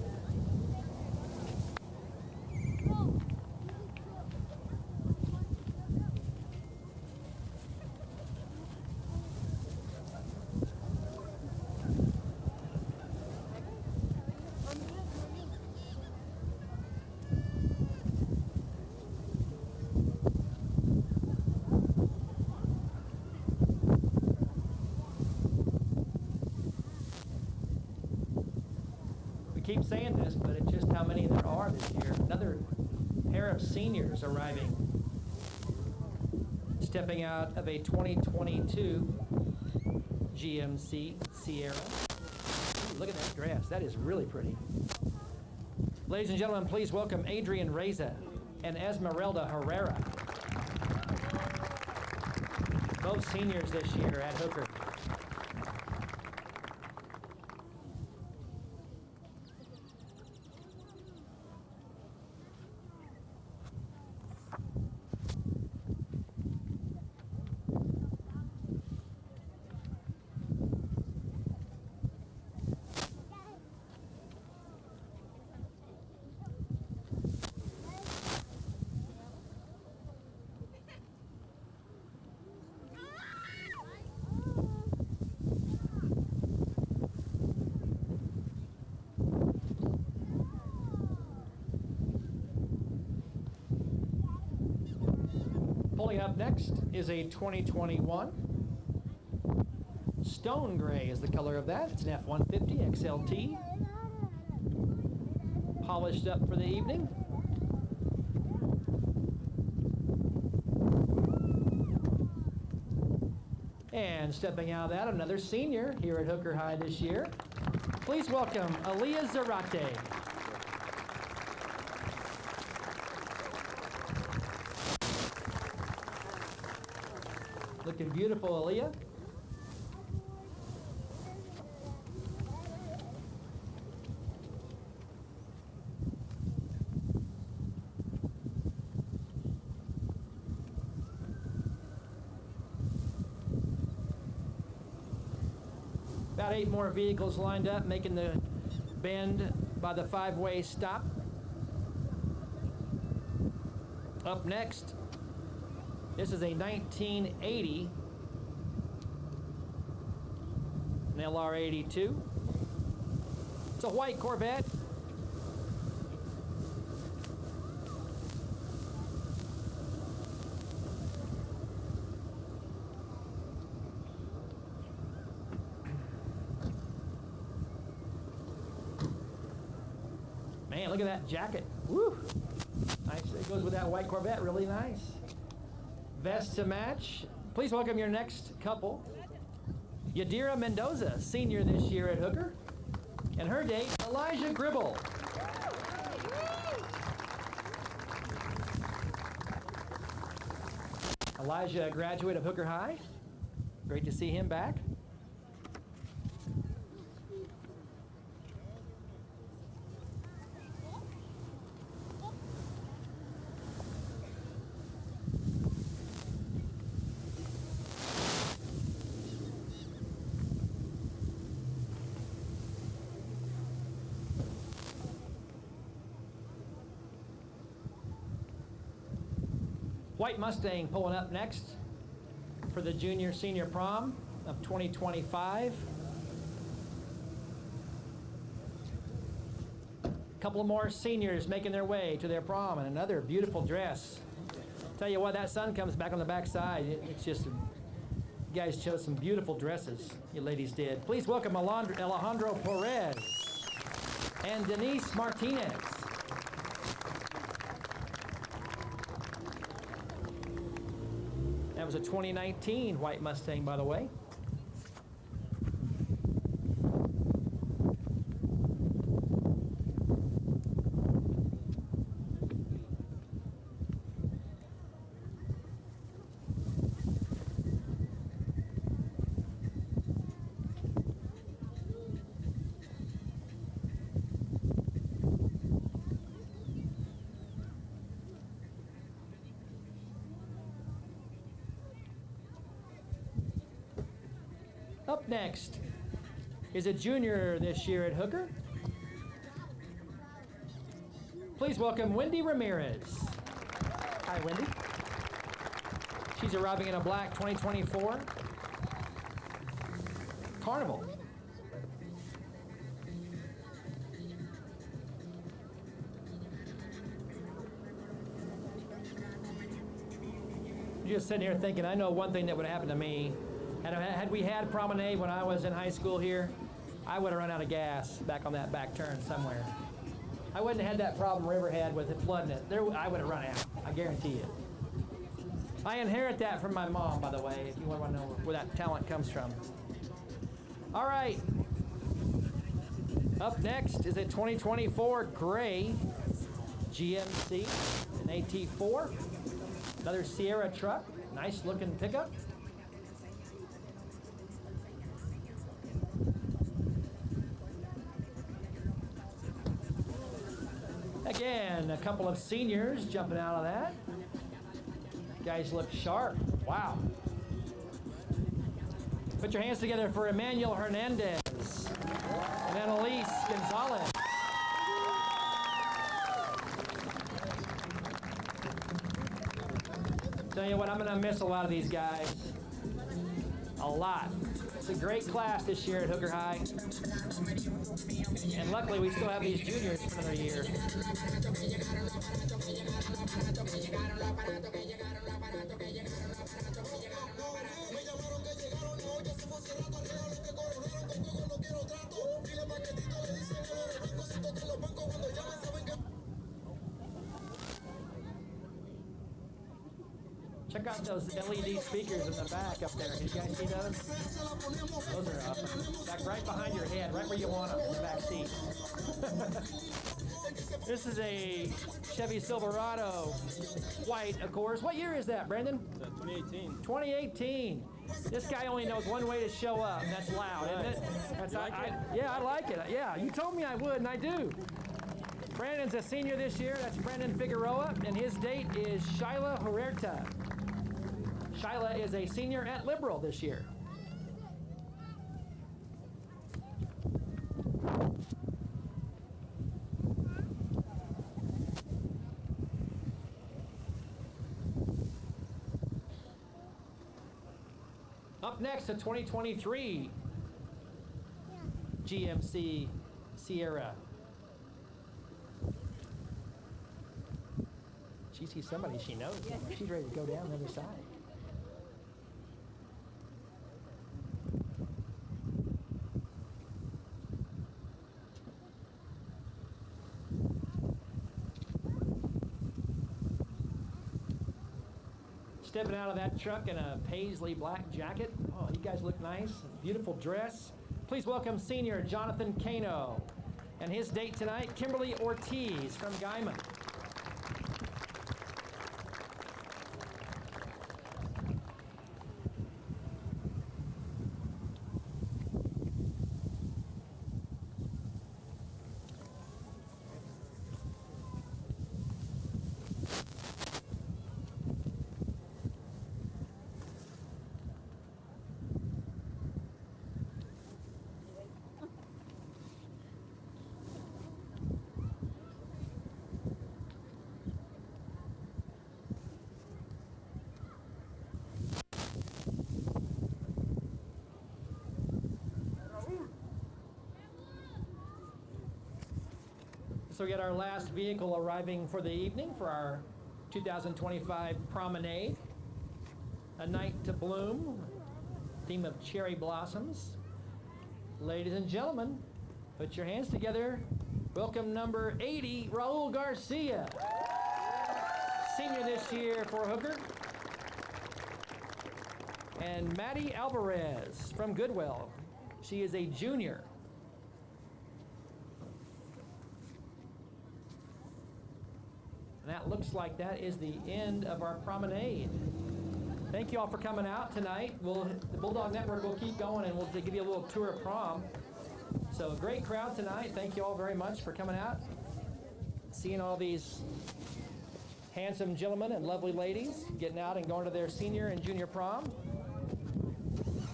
Keep saying this, but it's just how many there are this year. Another pair of seniors arriving. Stepping out of a 2022 GMC Sierra. Ooh, look at that dress. That is really pretty. Ladies and gentlemen, please welcome Adrian Reza and Esmeralda Herrera. Both seniors this year at Hooker. Pulling up next is a 2021. Stone gray is the color of that. It's an F-150 XLT. Polished up for the evening. And stepping out of that, another senior here at Hooker High this year. Please welcome Aliyah Zarate. Looking beautiful, Aliyah. About 8 more vehicles lined up, making the bend by the 5-way stop. Up next, this is a 1980 an LR82. It's a white Corvette. Man, look at that jacket. Woo! Nice. It goes with that white Corvette. Really nice. Vest to match. Please welcome your next couple. Yadira Mendoza, senior this year at Hooker. And her date, Elijah Gribble. Elijah, a graduate of Hooker High. Great to see him back. White Mustang pulling up next for the junior-senior prom of 2025. A couple more seniors making their way to their prom in another beautiful dress. Tell you what, that sun comes back on the backside. It's just, you guys chose some beautiful dresses, you ladies did. Please welcome Alejandro Perez and Denise Martinez. That was a 2019 White Mustang, by the way. Up next is a junior this year at Hooker. Please welcome Wendy Ramirez. Hi, Wendy. She's arriving in a black 2024 Carnival. You're just sitting here thinking, I know one thing that would happen to me. Had we had Promenade when I was in high school here, I would have run out of gas back on that back turn somewhere. I wouldn't have had that problem River had with it flooding it. I would have run out, I guarantee it. I inherit that from my mom, by the way, if you want to know where that talent comes from. All right. Up next is a 2024 gray GMC, an AT4, another Sierra truck, nice looking pickup. Again, a couple of seniors jumping out of that. Guys look sharp. Wow. Put your hands together for Emmanuel Hernandez and Annalise Gonzalez. Tell you what, I'm going to miss a lot of these guys. A lot. It's a great class this year at Hooker High. And luckily, we still have these juniors for another year. Check out those LED speakers in the back up there. Can you guys see those? Those are up. Back right behind your head, right where you want them, in the back seat. This is a Chevy Silverado, white, of course. What year is that, Brendan? 2018. 2018. This guy only knows one way to show up, and that's loud, isn't it? That's, yeah, I like it. Yeah, you told me I would, and I do. Brandon's a senior this year. That's Brendan Figueroa, and his date is Shyla Huerta. Shyla is a senior at Liberal this year. Up next, the 2023 GMC Sierra. She sees somebody she knows. She's ready to go down the other side. Stepping out of that truck in a paisley black jacket. Oh, you guys look nice. Beautiful dress. Please welcome senior Jonathan Cano. And his date tonight, Kimberly Ortiz from Guyman. So we got our last vehicle arriving for the evening for our 2025 Promenade. A night to bloom, theme of cherry blossoms. Ladies and gentlemen, put your hands together. Welcome number 80, Raul Garcia. Senior this year for Hooker. And Maddie Alvarez from Goodwill. She is a junior. And that looks like that is the end of our promenade. Thank you all for coming out tonight. The Bulldog Network will keep going, and we'll give you a little tour of prom. So a great crowd tonight. Thank you all very much for coming out. Seeing all these handsome gentlemen and lovely ladies getting out and going to their senior and junior prom.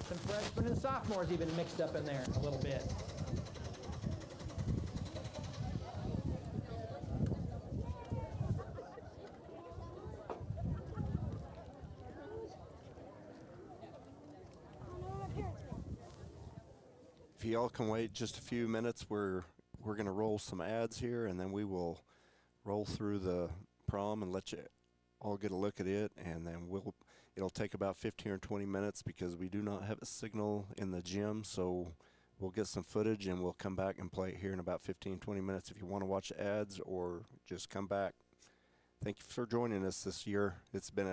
Some freshmen and sophomores even mixed up in there a little bit. If y'all can wait just a few minutes, we're going to roll some ads here, and then we will roll through the prom and let you all get a look at it, and then it'll take about 15 or 20 minutes because we do not have a signal in the gym, so we'll get some footage and we'll come back and play it here in about 15-20 minutes if you want to watch ads or just come back. Thank you for joining us this year. It's been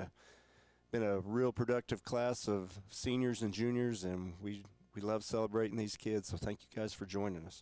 a real productive class of seniors and juniors, and we love celebrating these kids, so thank you guys for joining us.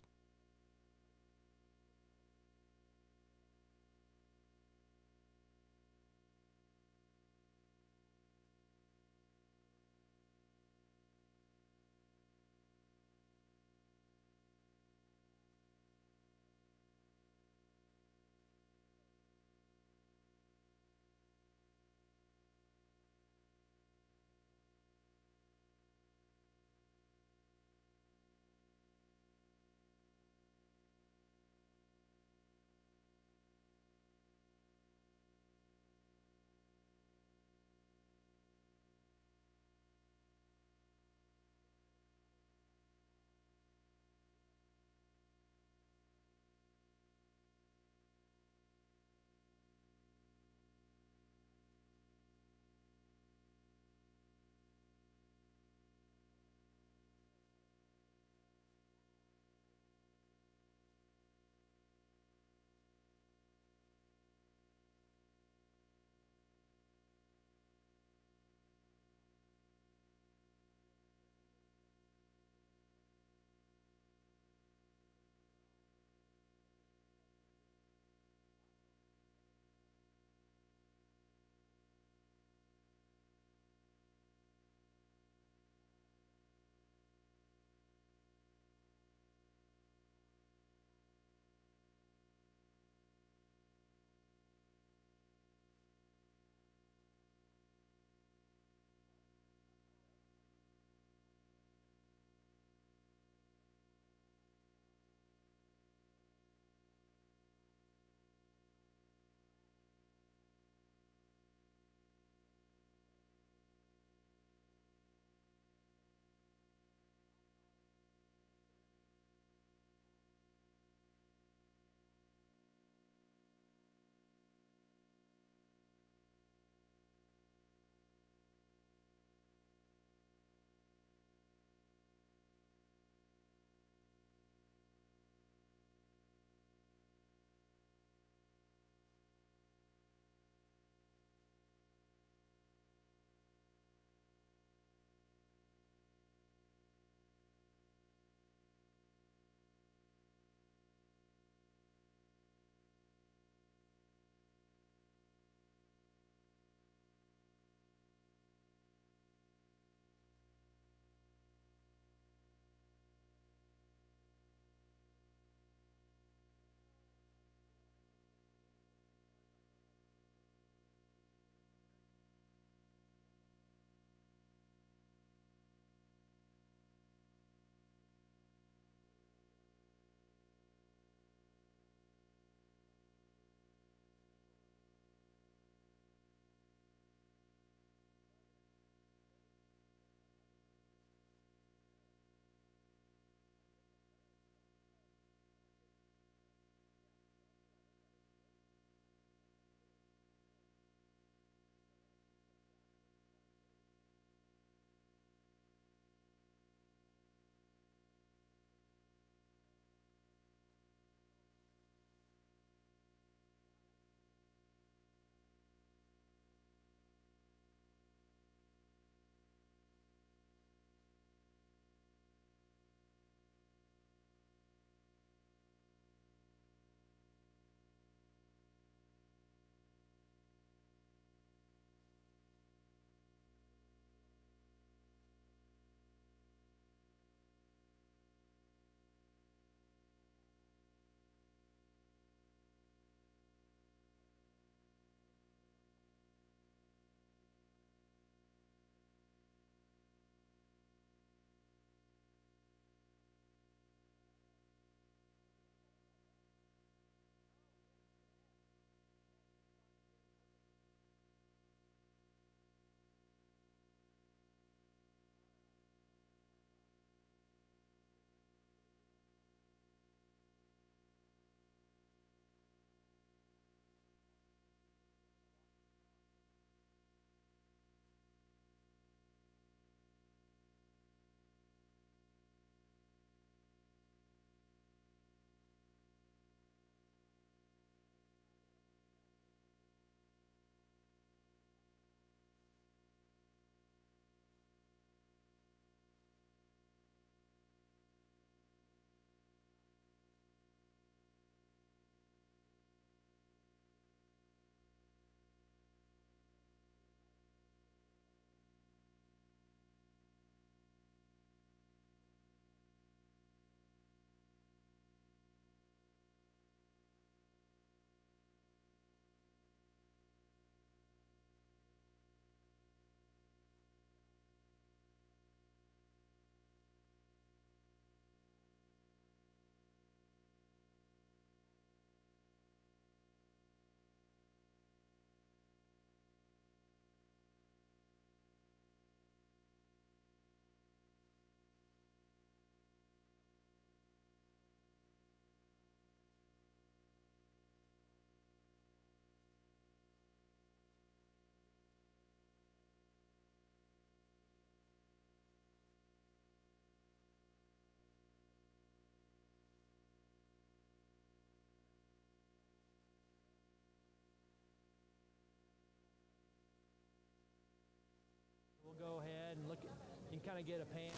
Go ahead and look at, you can kind of get a pan.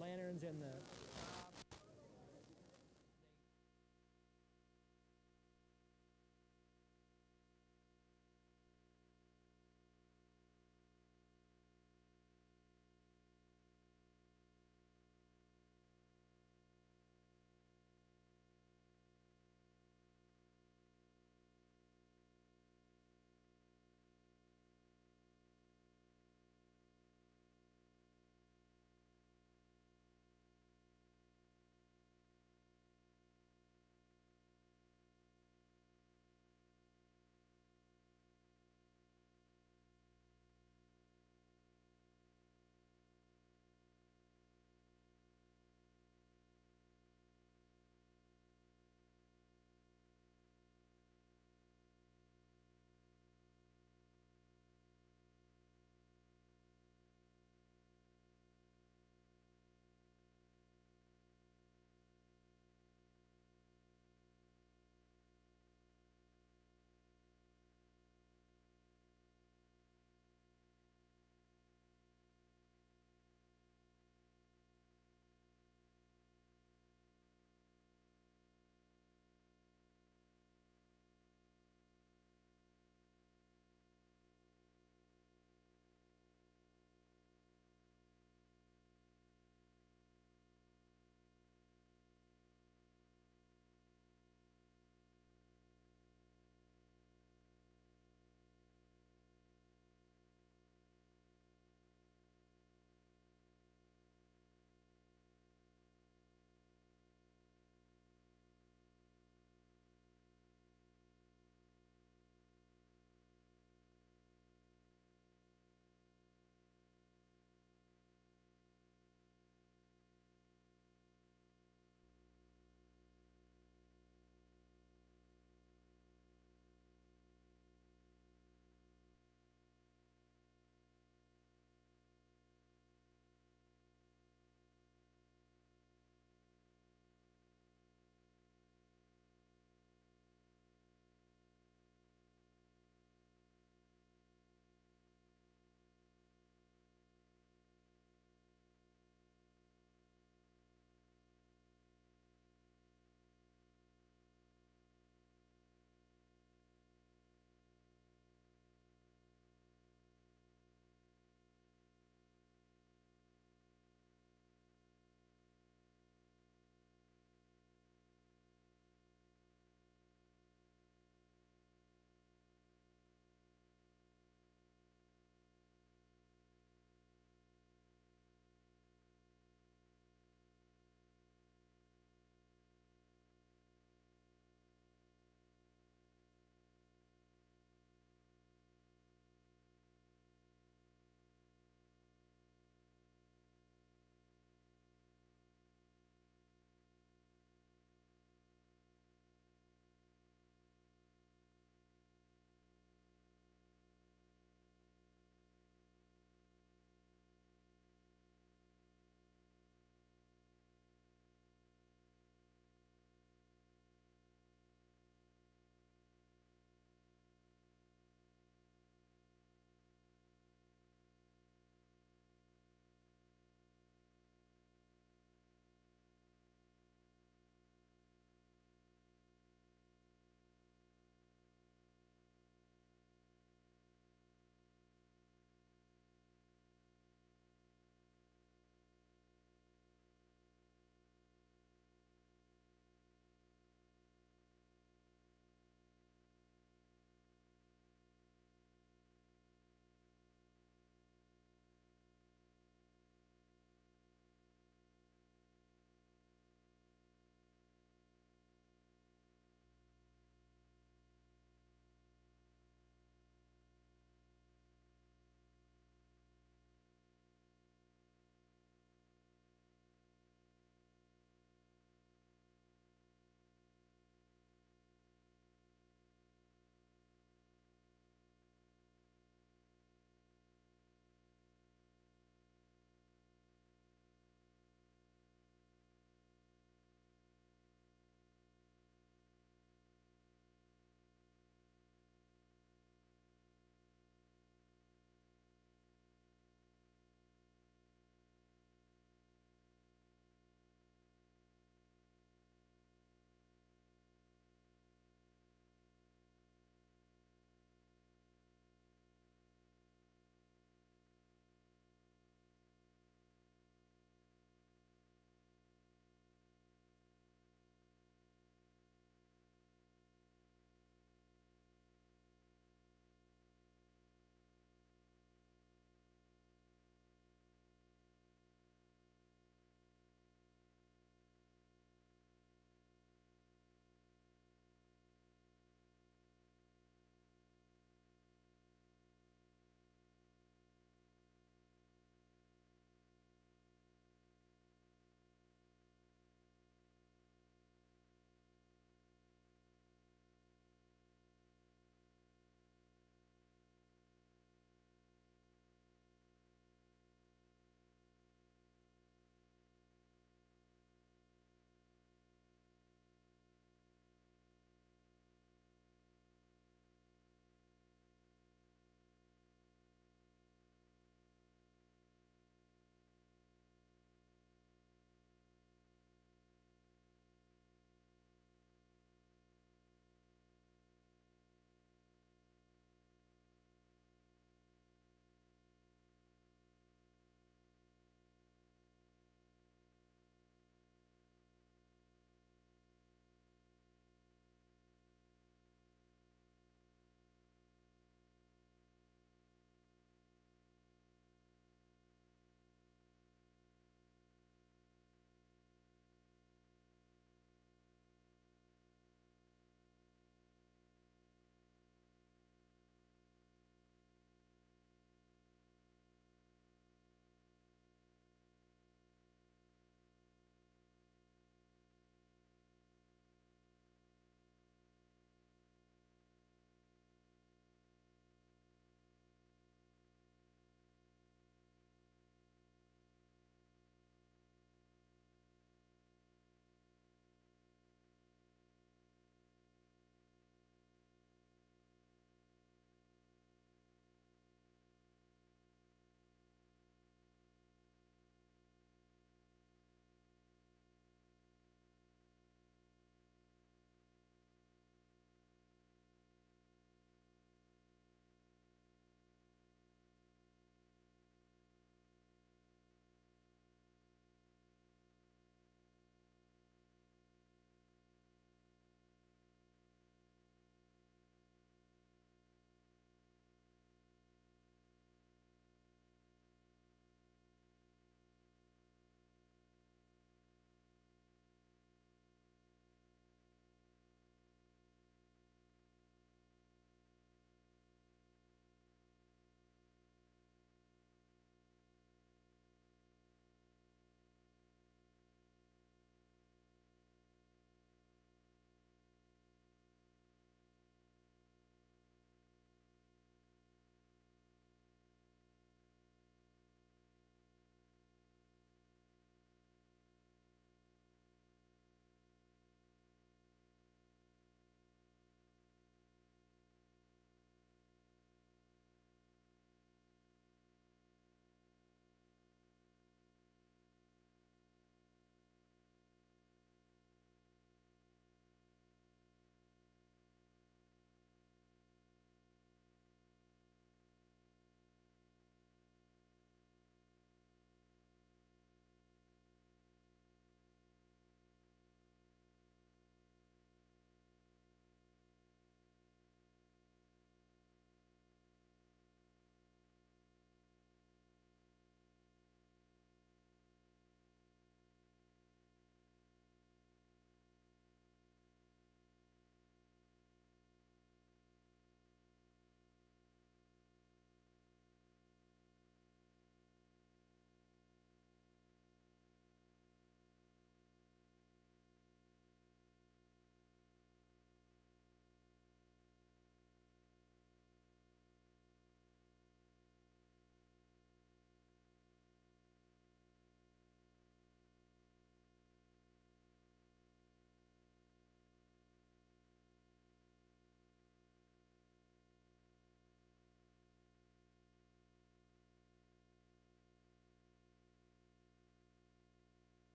Lanterns in the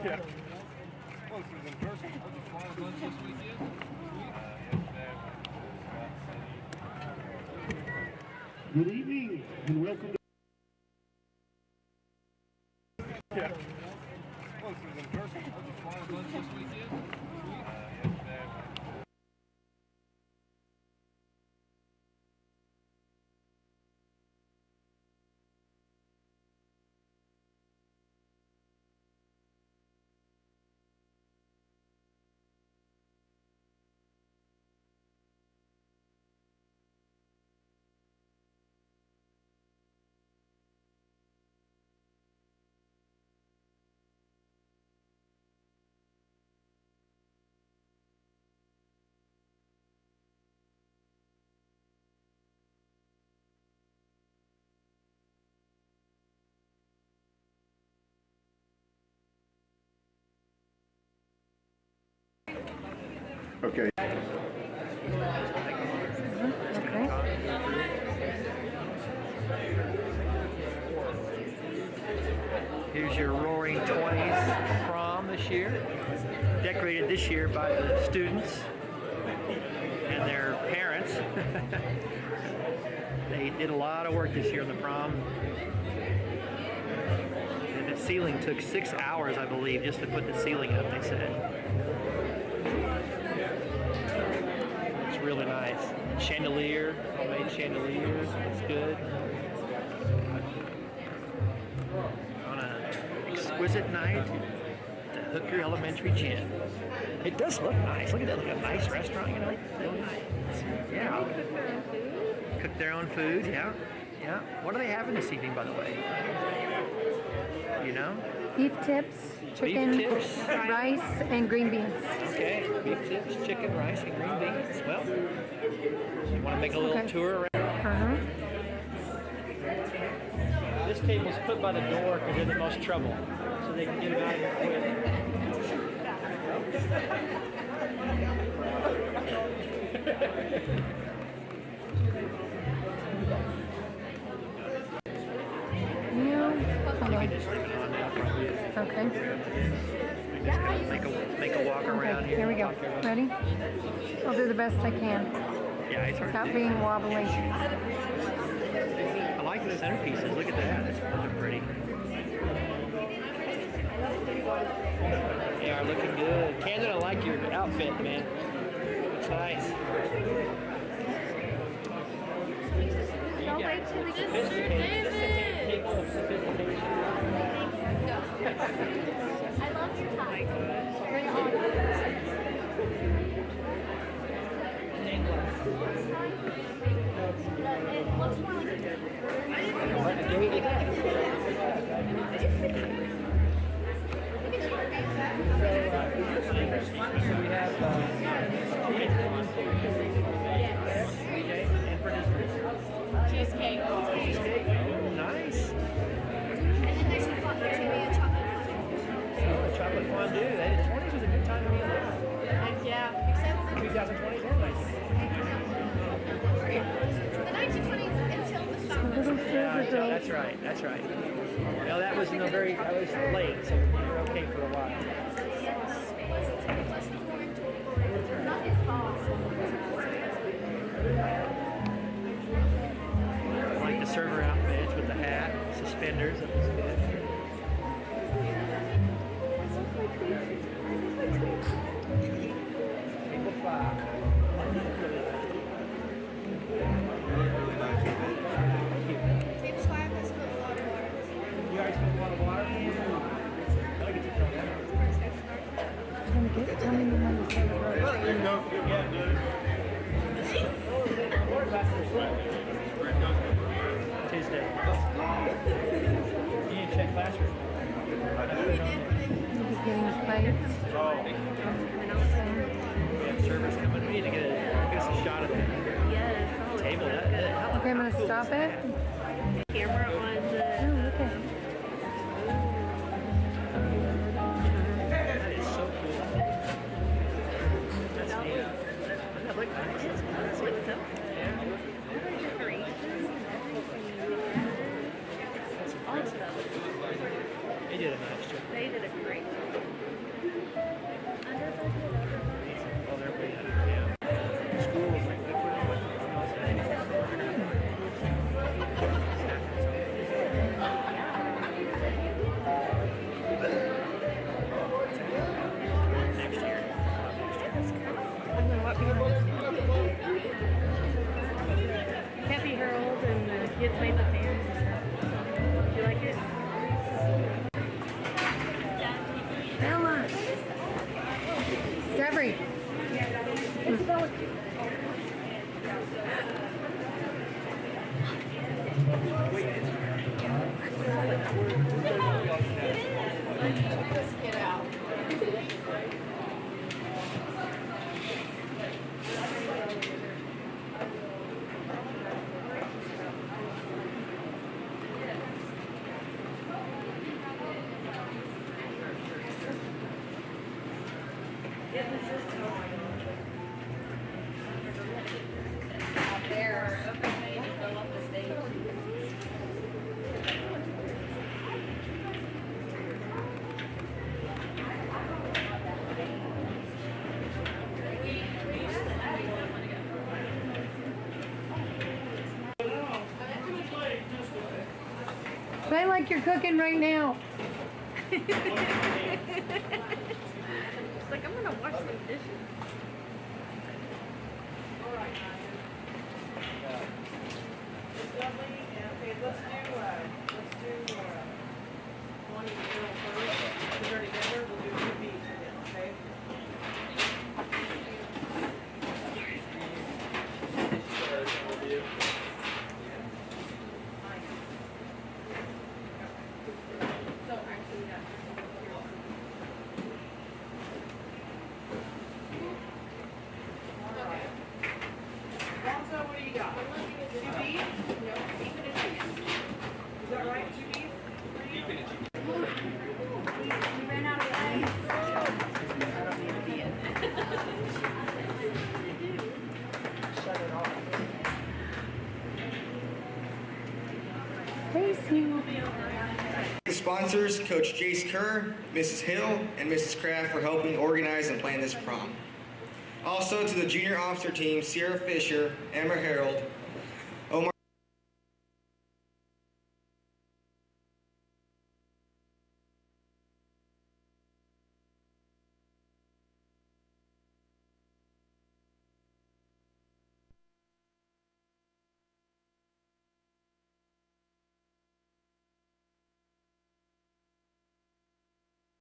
Good evening and welcome to Okay. Here's your Roaring 20s prom this year. Decorated this year by the students and their parents. They did a lot of work this year on the prom. And the ceiling took 6 hours, I believe, just to put the ceiling up, they said. It's really nice. Chandelier, homemade chandeliers, looks good. On an exquisite night at the Hooker Elementary Gym. It does look nice. Look at that, like a nice restaurant, you know? Really nice. Yeah. Cook their own food, yeah. Yeah. What are they having this evening, by the way? You know? Beef tips, chicken, Beef tips. rice, and green beans. Okay, beef tips, chicken, rice, and green beans. Well, you want to make a little tour around? This table's put by the door because they're in the most trouble, so they can get it out of here quick. You can just leave it on now, probably. Okay. Just kind of make a walk around Okay, here. here we go. Ready? I'll do the best I can Yeah, it's hard to without do. being wobbly. I like the centerpieces. Look at that. Those are pretty. They are looking good. Camden, I like your outfit, man. It's nice. Don't wait till we get Sophisticated. That's the table of sophistication. I love your tie. Bring it on. It looks more like cheesecake. Cheesecake. Nice. And then there's chocolate Chocolate fondue. The 20s was a good time to be alive. yeah, except 2020s and 19. the 1920s until the summer. Yeah, that's right. That's right. No, that was that was late, so you were okay for a while. Plus the orange. I like the server outfits with the hat, suspenders. That was good. Table 5. Table 5 has put a lot of water. You guys put a lot of water? I'll get you from that. Tell me the number. Tuesday. You didn't check last week. You'll be getting plates. We have servers coming. We need to get us a shot of the table. Okay, I'm going to stop it. Camera on the. Oh, look at it. That is so cool. That's neat. That look nice. That's impressive. They did a nice job. They did a great job. kids made the fans and stuff. Do you like it? Bella. Jeffrey. Play like you're cooking right now. It's like, I'm gonna wash some dishes. Sponsors, Coach Jace Kerr, Mrs. Hill, and Mrs. Kraft for helping organize and plan this prom. Also to the junior officer team, Sierra Fisher, Emma Harold,